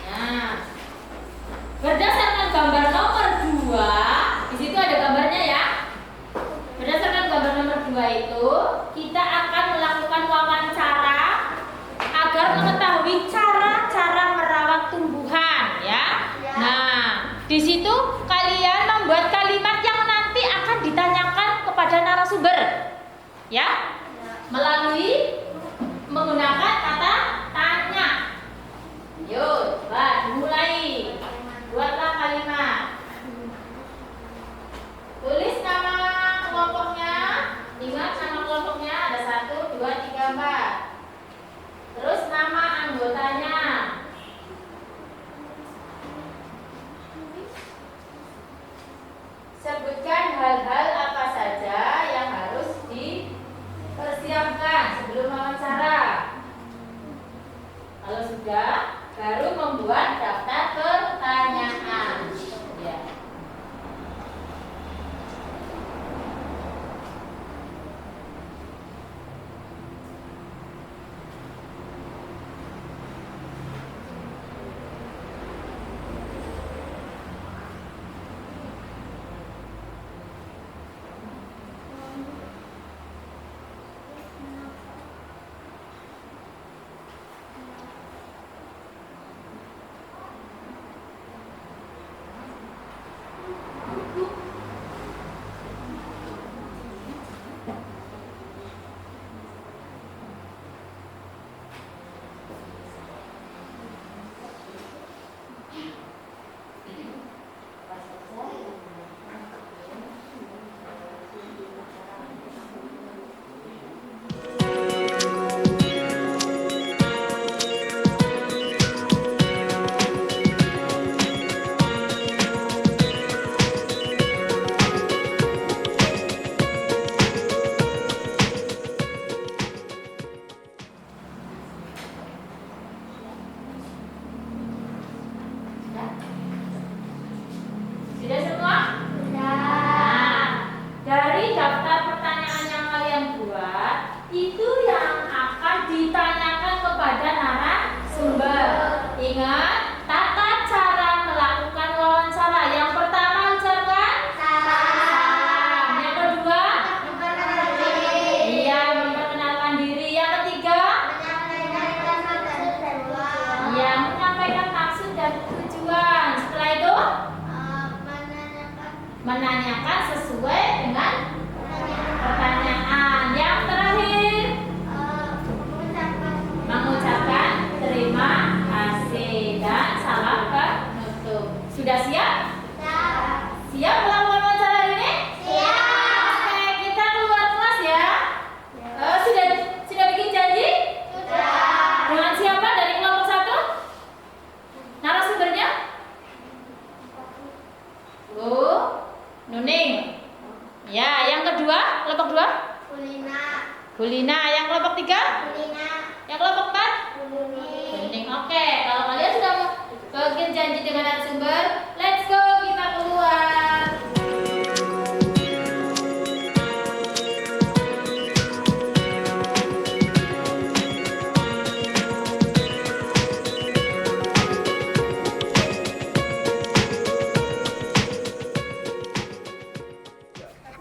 Nah, berdasarkan gambar nomor 2, di situ ada gambarnya ya. Berdasarkan gambar nomor 2 itu, kita akan melakukan wawancara agar mengetahui cara-cara merawat tumbuhan ya. Nah, di situ kalian membuat kalimat yang nanti akan ditanyakan kepada narasumber. Ya. Melalui menggunakan kata tanya. Yuk, coba dimulai. Buatlah kalimat. Tulis nama kelompoknya. Ingat nama kelompoknya ada 1, 2, 3, 4. Terus nama anggotanya. Sebutkan hal-hal apa saja yang harus dipersiapkan sebelum wawancara. Kalau sudah, baru membuat daftar pertanyaan. Ya. itu yang akan ditanyakan kepada narasumber. Ingat, tata cara melakukan wawancara. Yang pertama ucapkan salam. Yang kedua, iya, memperkenalkan diri. Yang ketiga, iya, menyampaikan maksud dan tujuan. Setelah itu, menanyakan sesuai dengan pertanyaan. Yang terakhir, mengucapkan terima kasih dan salam penutup. Sudah siap? Siap melakukan wawancara hari ini? Siap. Oke, kita keluar kelas ya. Sudah bikin janji? Sudah. Dengan siapa dari kelompok 1? Narasumbernya? Bu Nuning. Ya, yang kedua, kelompok 2? Bulina. Yang kelompok 3? Yang kelompok 4? Nuning. Oke, kalau kalian sudah bikin janji dengan narasumber, let's go, kita keluar.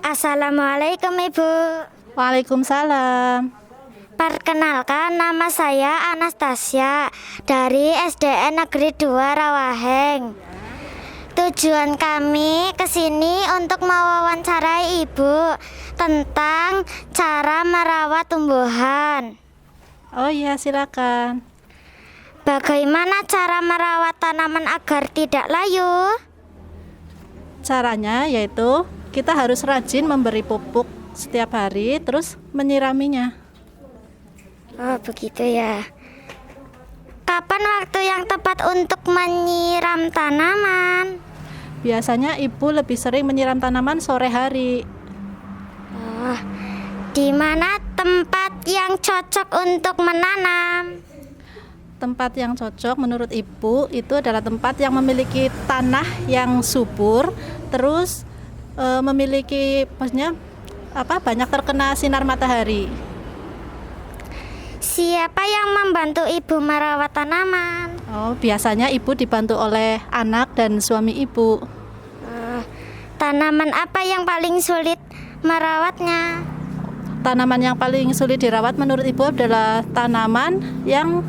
Assalamualaikum Ibu. Waalaikumsalam. Perkenalkan, nama saya Anastasia dari SDN Negeri 2 Rawaheng. Tujuan kami ke sini untuk mewawancarai Ibu tentang cara merawat tumbuhan. Oh iya, silakan. Bagaimana cara merawat tanaman agar tidak layu? Caranya yaitu kita harus rajin memberi pupuk setiap hari, terus menyiraminya. Oh, begitu ya. Kapan waktu yang tepat untuk menyiram tanaman? Biasanya ibu lebih sering menyiram tanaman sore hari. Oh, di mana tempat yang cocok untuk menanam? Tempat yang cocok menurut ibu itu adalah tempat yang memiliki tanah yang subur, terus memiliki maksudnya banyak terkena sinar matahari. Siapa yang membantu ibu merawat tanaman? Oh, biasanya ibu dibantu oleh anak dan suami ibu. Tanaman apa yang paling sulit merawatnya? Tanaman yang paling sulit dirawat menurut ibu adalah tanaman yang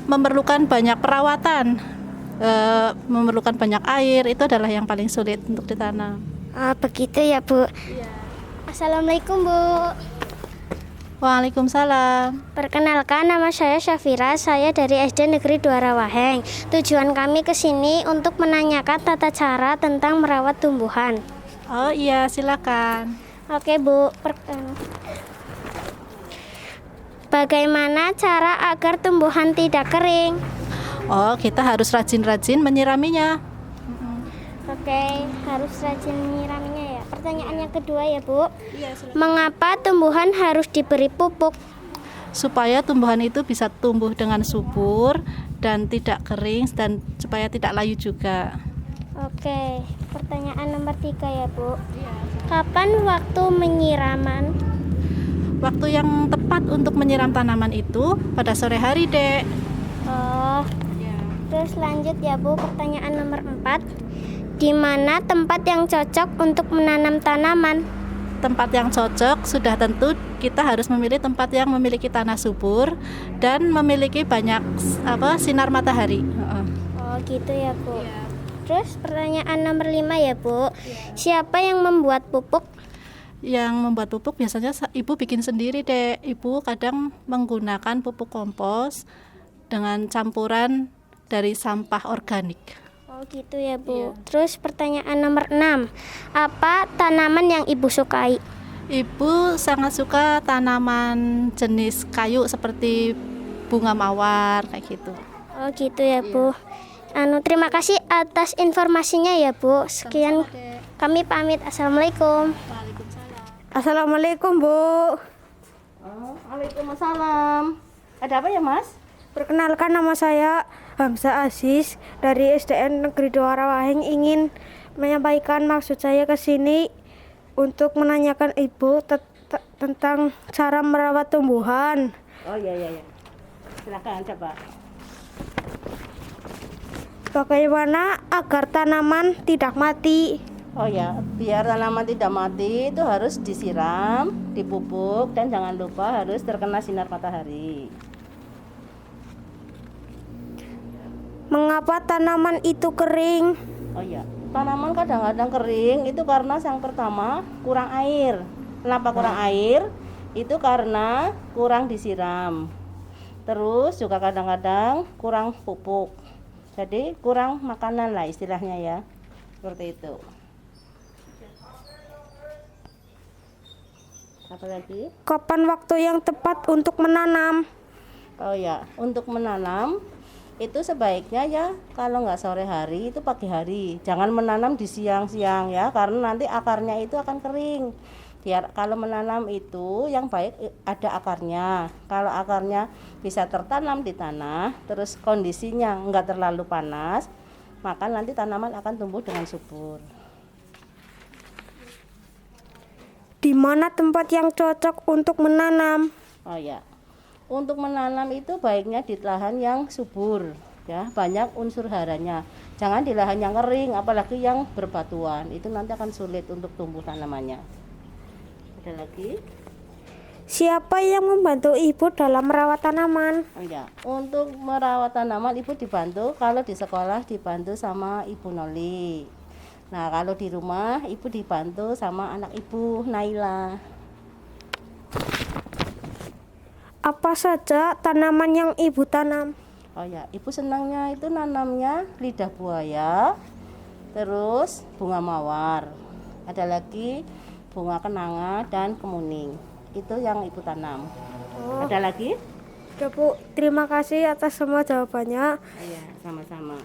memerlukan banyak perawatan, memerlukan banyak air. Itu adalah yang paling sulit untuk ditanam. Oh, begitu ya, Bu. Iya. Assalamualaikum, Bu. Waalaikumsalam. Perkenalkan, nama saya Syafira, saya dari SD Negeri 2 Rawaheng. Tujuan kami ke sini untuk menanyakan tata cara tentang merawat tumbuhan. Oh iya, silakan. Oke, Bu. Bagaimana cara agar tumbuhan tidak kering? Oh, kita harus rajin-rajin menyiraminya. Oke, harus rajin menyiraminya ya. Pertanyaan yang kedua ya, Bu. Iya, silakan. Mengapa tumbuhan harus diberi pupuk? Supaya tumbuhan itu bisa tumbuh dengan subur dan tidak kering dan supaya tidak layu juga. Oke, pertanyaan nomor 3 ya, Bu. Kapan waktu menyiraman? Waktu yang tepat untuk menyiram tanaman itu pada sore hari, Dek. Oh, terus lanjut ya, Bu. Pertanyaan nomor 4. Di mana tempat yang cocok untuk menanam tanaman? Tempat yang cocok sudah tentu kita harus memilih tempat yang memiliki tanah subur dan memiliki banyak sinar matahari. Oh, gitu ya, Bu. Terus pertanyaan nomor 5 ya, Bu. Siapa yang membuat pupuk? Yang membuat pupuk biasanya ibu bikin sendiri, Dek. Ibu kadang menggunakan pupuk kompos dengan campuran dari sampah organik. Oh, gitu ya, Bu. Terus pertanyaan nomor 6. Apa tanaman yang Ibu sukai? Ibu sangat suka tanaman jenis kayu seperti bunga mawar kayak gitu. Oh, gitu ya, Bu. Terima kasih atas informasinya ya, Bu. Sekian, kami pamit. Assalamualaikum. Assalamualaikum, Bu. Waalaikumsalam. Ada apa ya, Mas? Perkenalkan, nama saya Hamzah Aziz dari SDN Negeri 2 Rawaheng. Ingin menyampaikan maksud saya ke sini untuk menanyakan Ibu tentang cara merawat tumbuhan. Oh iya. Silakan coba. Bagaimana agar tanaman tidak mati? Oh ya, biar tanaman tidak mati itu harus disiram, dipupuk, dan jangan lupa harus terkena sinar matahari. Mengapa tanaman itu kering? Oh ya, tanaman kadang-kadang kering itu karena yang pertama kurang air. Kenapa kurang air? Itu karena kurang disiram. Terus juga kadang-kadang kurang pupuk. Jadi kurang makanan lah istilahnya ya. Seperti itu. Apa lagi? Kapan waktu yang tepat untuk menanam? Oh ya, untuk menanam itu sebaiknya ya kalau nggak sore hari itu pagi hari. Jangan menanam di siang-siang ya, karena nanti akarnya itu akan kering. Biar kalau menanam itu yang baik ada akarnya. Kalau akarnya bisa tertanam di tanah, terus kondisinya nggak terlalu panas, maka nanti tanaman akan tumbuh dengan subur. Di mana tempat yang cocok untuk menanam? Oh ya, untuk menanam itu baiknya di lahan yang subur, ya banyak unsur haranya. Jangan di lahan yang kering, apalagi yang berbatuan. Itu nanti akan sulit untuk tumbuh tanamannya. Ada lagi? Siapa yang membantu ibu dalam merawat tanaman? Oh ya, untuk merawat tanaman ibu dibantu, kalau di sekolah dibantu sama ibu Noli. Nah, kalau di rumah ibu dibantu sama anak ibu Naila. Apa saja tanaman yang ibu tanam? Oh ya, ibu senangnya itu nanamnya lidah buaya, terus bunga mawar. Ada lagi bunga kenanga dan kemuning. Itu yang ibu tanam. Ada lagi? Ya Bu, terima kasih atas semua jawabannya. Iya, sama-sama.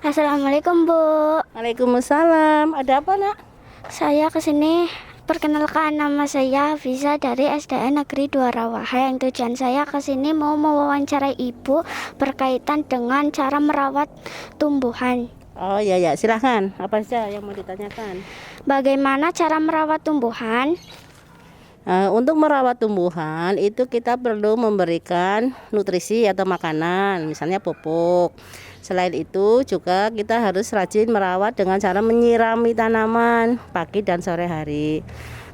Assalamualaikum Bu. Waalaikumsalam. Ada apa nak? Saya kesini perkenalkan, nama saya Hafisa dari SDN Negeri 2 Rawahe. Tujuan saya kesini mau mewawancarai Ibu berkaitan dengan cara merawat tumbuhan. Oh iya ya, silahkan. Apa saja yang mau ditanyakan? Bagaimana cara merawat tumbuhan? Untuk merawat tumbuhan itu kita perlu memberikan nutrisi atau makanan, misalnya pupuk. Selain itu juga kita harus rajin merawat dengan cara menyirami tanaman pagi dan sore hari.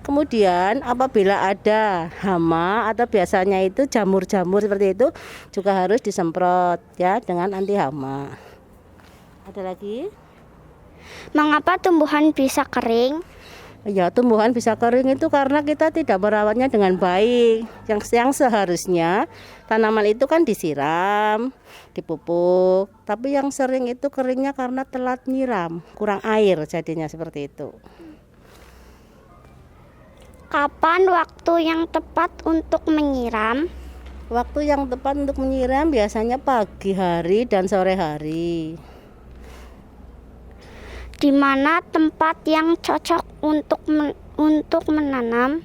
Kemudian apabila ada hama atau biasanya itu jamur-jamur seperti itu juga harus disemprot ya dengan anti hama. Ada lagi? Mengapa tumbuhan bisa kering? Ya, tumbuhan bisa kering itu karena kita tidak merawatnya dengan baik. Yang seharusnya tanaman itu kan disiram, dipupuk. Tapi yang sering itu keringnya karena telat nyiram, kurang air jadinya seperti itu. Kapan waktu yang tepat untuk menyiram? Waktu yang tepat untuk menyiram biasanya pagi hari dan sore hari. Di mana tempat yang cocok untuk menanam?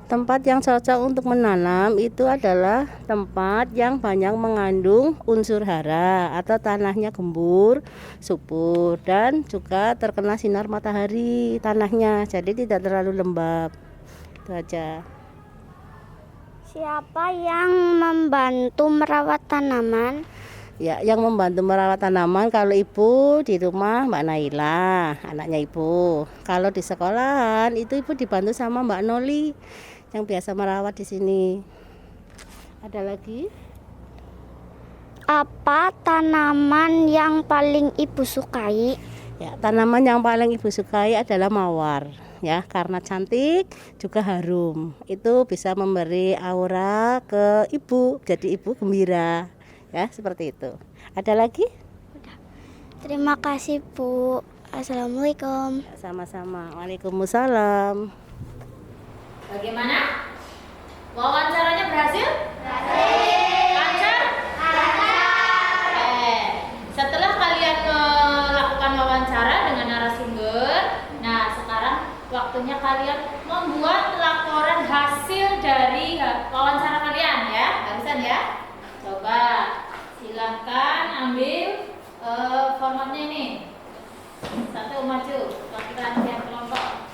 Tempat yang cocok untuk menanam itu adalah tempat yang banyak mengandung unsur hara atau tanahnya gembur, subur dan juga terkena sinar matahari tanahnya, jadi tidak terlalu lembab. Itu aja. Siapa yang membantu merawat tanaman? Ya, yang membantu merawat tanaman kalau ibu di rumah Mbak Naila, anaknya ibu. Kalau di sekolahan itu ibu dibantu sama Mbak Noli yang biasa merawat di sini. Ada lagi? Apa tanaman yang paling ibu sukai? Ya, tanaman yang paling ibu sukai adalah mawar. Ya, karena cantik juga harum. Itu bisa memberi aura ke ibu, jadi ibu gembira. Ya, seperti itu. Ada lagi? Terima kasih Bu. Assalamualaikum. Sama-sama. Waalaikumsalam. Bagaimana? Wawancaranya berhasil? Lancar? Setelah kalian melakukan wawancara dengan narasumber, nah sekarang waktunya kalian membuat laporan hasil dari wawancara kalian ya. Barusan ya. Coba silahkan ambil formatnya nih. Satu maju, laki-laki yang kelompok.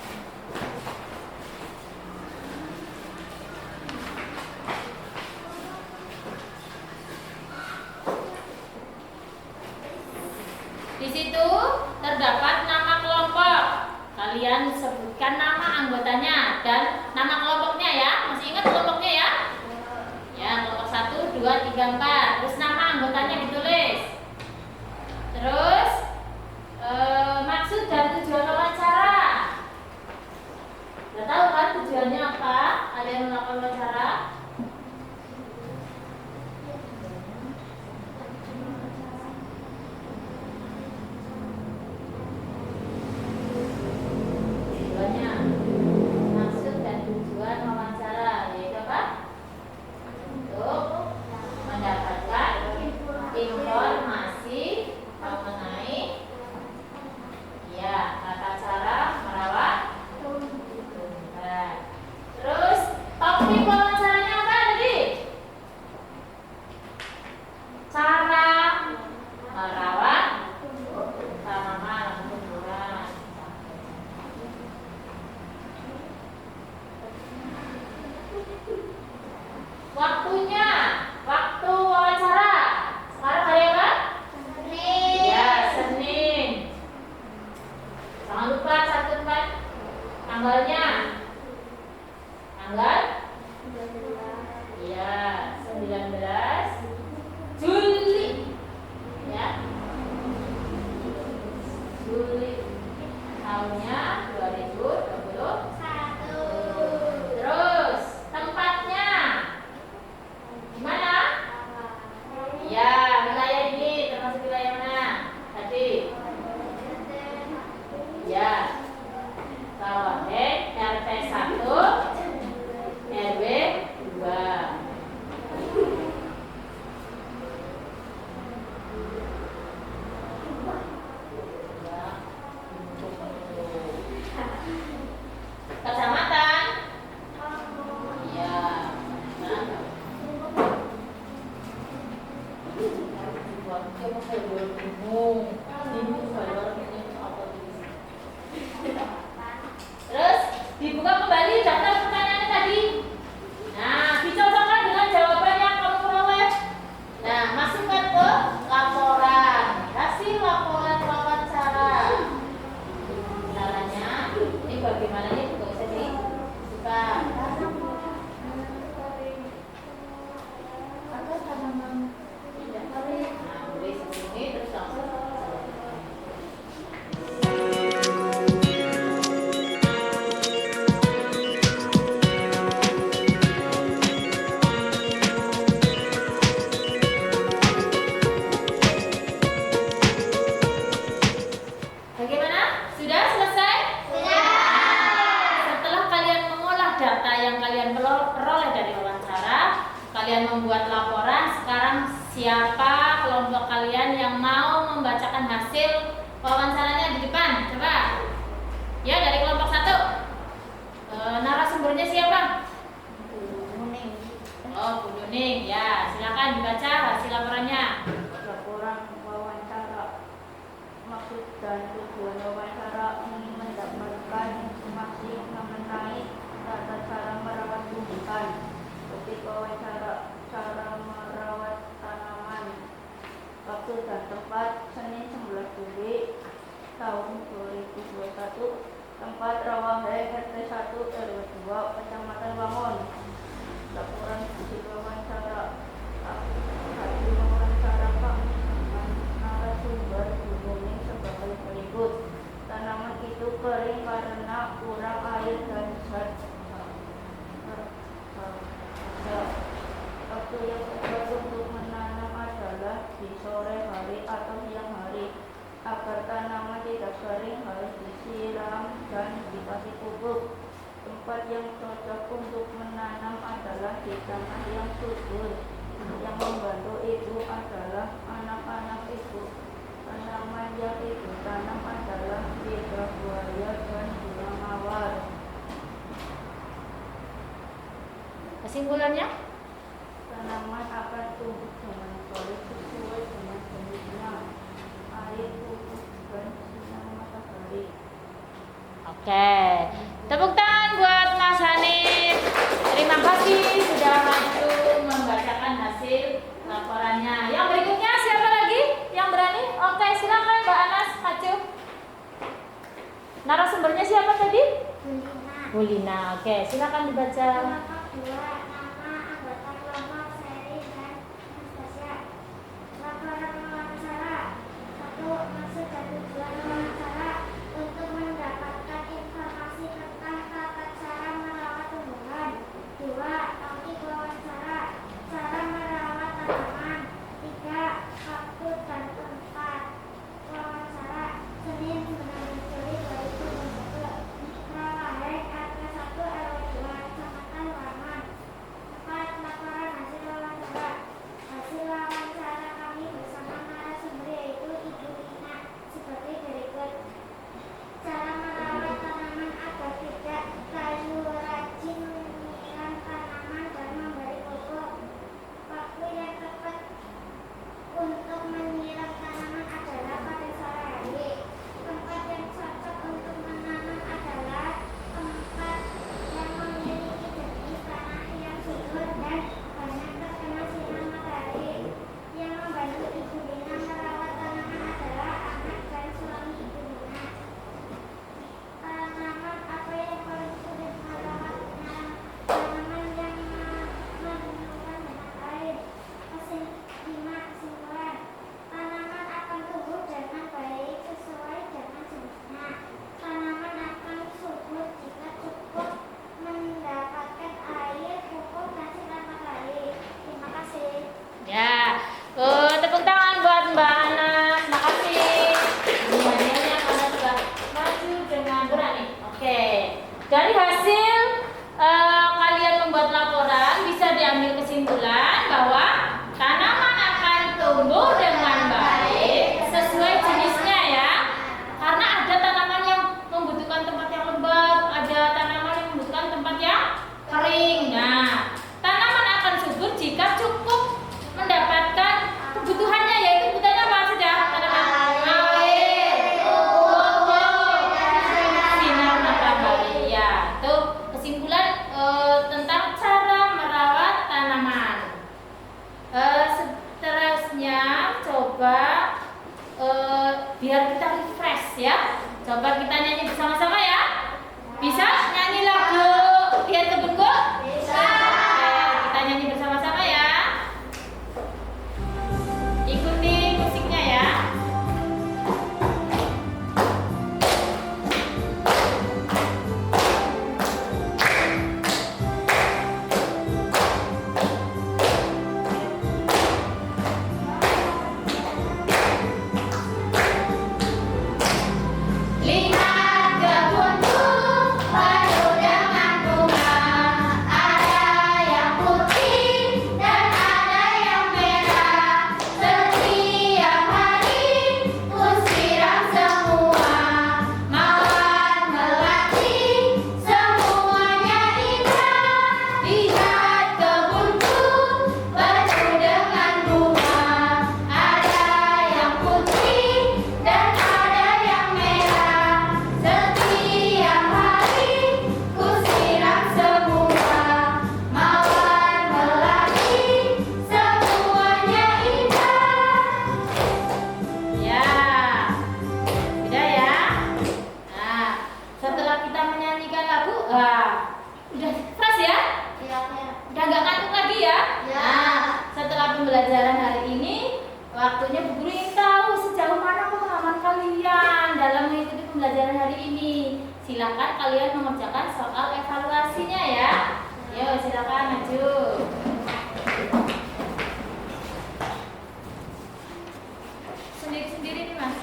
Tanggal? Ya, 19 Juli. Ya. Juli. Tahunnya 2021. Terus, tempatnya di mana? Ya, wilayah ini termasuk wilayah mana? Tadi. Ya. Rawahe RT 1 RW 2. Kecamatan? Iya. Terus dibuka kembali daftar pertanyaannya tadi. Nah, dicocokkan dengan jawaban yang kamu peroleh. Nah, masukkan ke laporan. Hasil laporan wawancara. Caranya, ini bagaimana ini juga bisa dibuka. Atau tanaman tidak boleh. Nah, boleh seperti ini terus langsung. Bagaimana? Sudah selesai? Sudah. Setelah kalian mengolah data yang kalian peroleh dari wawancara, kalian membuat laporan. Sekarang siapa kelompok kalian yang mau membacakan hasil wawancaranya di depan? Coba. Ya, dari kelompok 1. Narasumbernya siapa? Oh, Bu Nuning. Ya, silakan dibaca hasil laporannya. Laporan wawancara. Maksud dan tujuan wawancara ingin mendapatkan informasi mengenai tata cara merawat tumbuhan. Topik wawancara, cara merawat tanaman. Waktu dan tempat Senin 11 Juli tahun 2021. Tempat Rawahe RT 1 RW 2 Kecamatan Bangun. Laporan hasil wawancara. Hasil wawancara kami dengan narasumber Bu Nuning sebagai berikut. Tanaman itu kering karena kurang air dan zat. Waktu yang tepat untuk menanam adalah di sore hari atau siang hari. Agar tanaman tidak kering harus disiram dan dikasih pupuk. Tempat yang cocok untuk menanam adalah di tanah yang subur. Yang membantu ibu adalah anak-anak ibu. Tanaman yang ibu tanam adalah lidah buaya dan bunga mawar. Kesimpulannya? Tanaman akan tumbuh dengan baik sesuai dengan jenisnya. Air, pupuk, dan sinar matahari. Oke. Tepuk tangan buat Mas Hanif. Terima kasih sudah maju membacakan hasil laporannya. Yang berikutnya siapa lagi yang berani? Oke, silakan Mbak Anas maju. Narasumbernya siapa tadi? Bu Lina. Oke, silakan dibaca. Kelompok 2, nama anggota kelompok Seri dan Anastasia. Laporan wawancara. 1. Maksud dan tujuan wawancara untuk mendapatkan informasi tentang tata cara merawat tumbuhan. 2. Topik wawancara, cara merawat tanaman. 3. Waktu dan tempat wawancara, Senin 19 Juli 2021. Rawahe RT 1 RW 2 Kecamatan Wangan. kalian mengerjakan soal evaluasinya ya. Yuk silakan maju. Sendiri-sendiri nih Mas.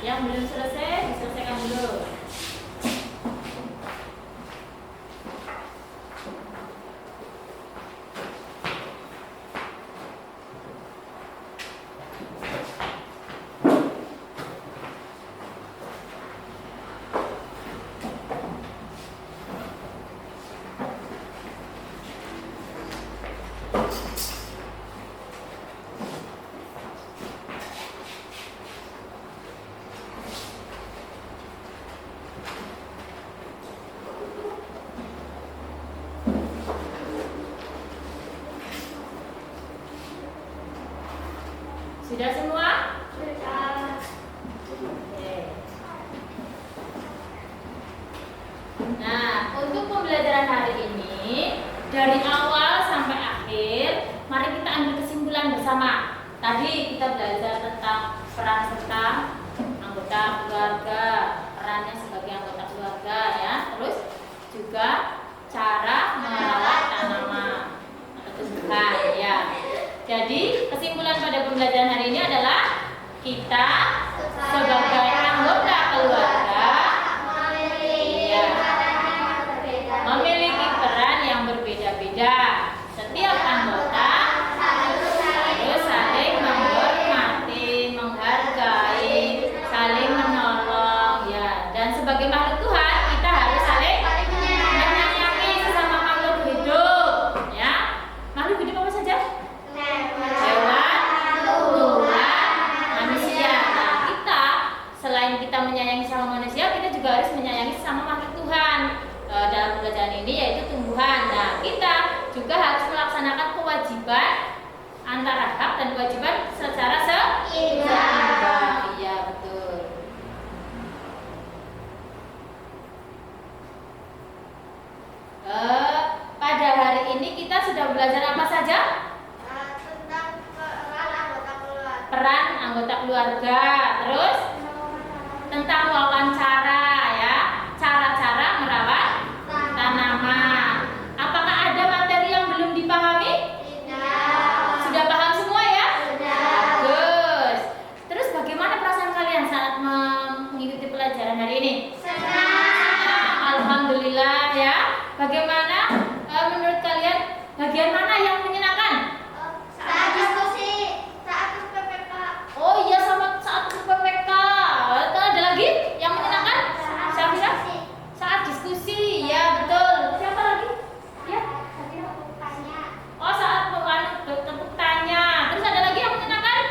Yang belum selesai diselesaikan dulu. Sudah semua? Sudah. Oke. Nah, untuk pembelajaran hari ini dari awal sampai akhir, mari kita ambil kesimpulan bersama. Tadi kita belajar tentang peran serta anggota keluarga, perannya sebagai anggota keluarga ya. Terus juga cara merawat tanaman atau tumbuhan ya. Jadi kesimpulan pada pembelajaran hari ini adalah kita sebagai anggota keluarga memiliki peran yang berbeda-beda. Setiap anggota harus saling menghormati, menghargai, saling menolong ya. Dan sebagai makhluk Tuhan kita harus saling menyayangi sesama makhluk hidup ya. Makhluk hidup apa saja? Hewan, tumbuhan, manusia. Nah, kita selain kita menyayangi sama manusia, kita juga harus menyayangi sama makhluk Tuhan. Dalam pembelajaran ini yaitu tumbuhan. Nah, kita juga harus melaksanakan kewajiban antara hak dan kewajiban secara seimbang. Iya, betul. Pada hari ini kita sudah belajar apa saja? Tentang peran anggota keluarga. Peran anggota keluarga. Terus tentang wawancara ya, cara-cara merawat tanaman. Apakah ada materi yang belum dipahami? Tidak. Sudah paham semua ya? Sudah. Bagus. Terus bagaimana perasaan kalian saat mengikuti pelajaran hari ini? Senang. Alhamdulillah ya. Bagaimana menurut kalian bagian mana yang menyenangkan? Saat diskusi, saat PPK. Oh iya, sama saat PPK. Ada lagi yang menyenangkan? Syafira? Saat diskusi, ya betul. Siapa lagi? Ya. Oh, saat tepuk tanya. Terus ada lagi yang menyenangkan?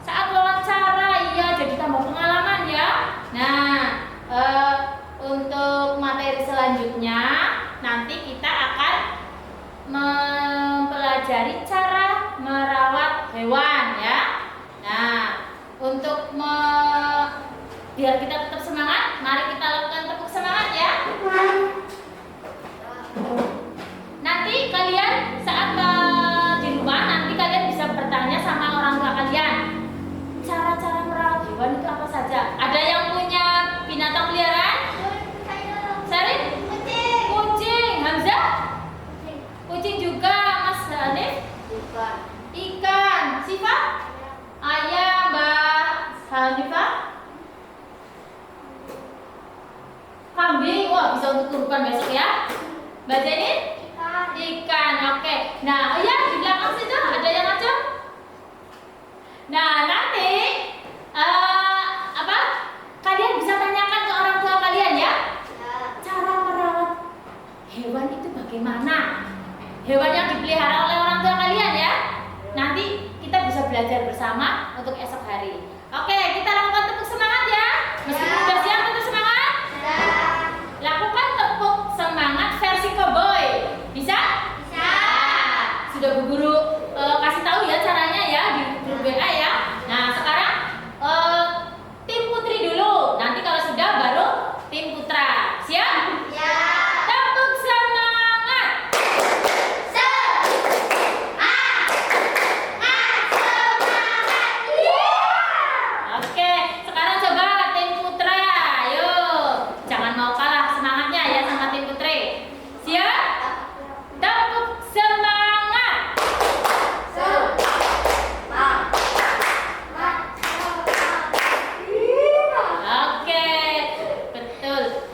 Saat wawancara, iya. Jadi tambah pengalaman ya. Nah, untuk materi selanjutnya nanti kita akan mempelajari cara merawat hewan ya. Nah, untuk biar kita tetap semangat, mari kita lakukan tepuk semangat ya. Nanti kalian saat di rumah nanti kalian bisa bertanya sama orang tua kalian. Cara-cara merawat hewan itu apa saja? Ada yang punya binatang peliharaan? Sari? Kucing. Hamzah? Kucing juga. Mas Hanif? Ikan. Siva? Ayam. Mbak Hanifah? Kambing. Wah, bisa untuk kurban besok ya. Mbak Jenny? Ikan. Oke. Nah, ya di belakang situ ada yang ngajak. Nah, nanti kalian bisa tanyakan ke orang tua kalian ya. Cara merawat hewan itu bagaimana? Hewan yang dipelihara oleh orang tua kalian ya. Nanti kita bisa belajar bersama untuk esok hari. Oke.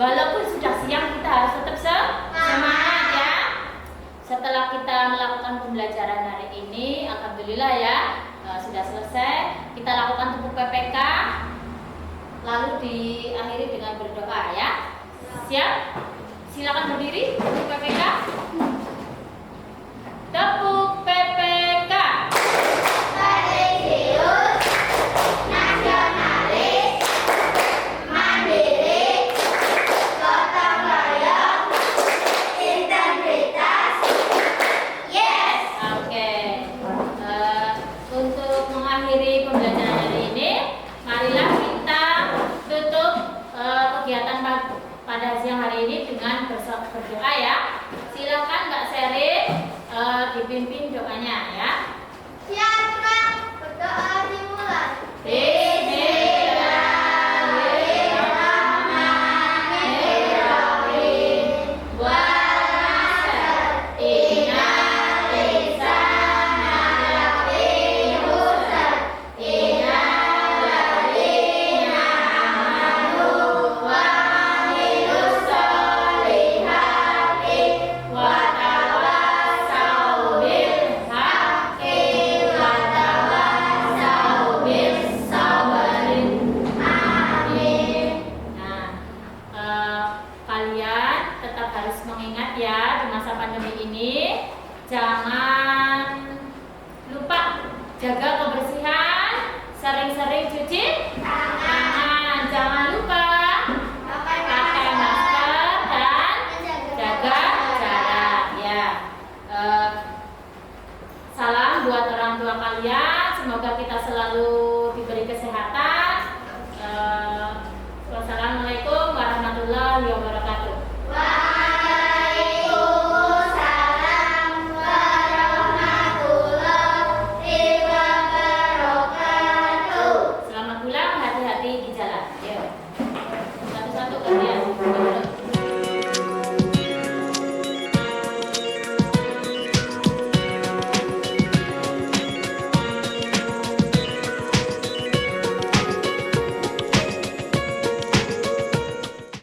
Walaupun sudah siang, kita harus tetap semangat ya. Setelah kita melakukan pembelajaran hari ini, alhamdulillah ya, sudah selesai. Kita lakukan tepuk PPK, lalu diakhiri dengan berdoa ya. Siap? Silakan berdiri, tepuk PPK. Tepuk PPK. Religius, nasionalis, mandiri, gotong royong, integritas. Yes. Oke. Untuk mengakhiri pembelajaran hari ini, marilah kita tutup kegiatan pada siang hari ini dengan berdoa ya. Silakan Mbak Sherin dipimpin doanya ya. Siap, Kak. Berdoa dimulai. Bismillahirrahmanirrahim. Wal-'asr. Innal insana lafi khusr. Illal ladzina amanu wa 'amilus sholihati wa tawassaw bil haqqi wa tawassaw bis sabri. Amin. Nah, kalian tetap harus mengingat ya, di masa pandemi ini jangan lupa jaga kebersihan, sering-sering cuci tangan, jangan lupa pakai masker dan jaga jarak ya. Salam buat orang tua kalian, semoga kita selalu diberi kesehatan. Wassalamualaikum warahmatullahi wabarakatuh. Waalaikumsalam warahmatullahi wabarakatuh. Selamat pulang, hati-hati di jalan. Yuk. Satu-satu kalian.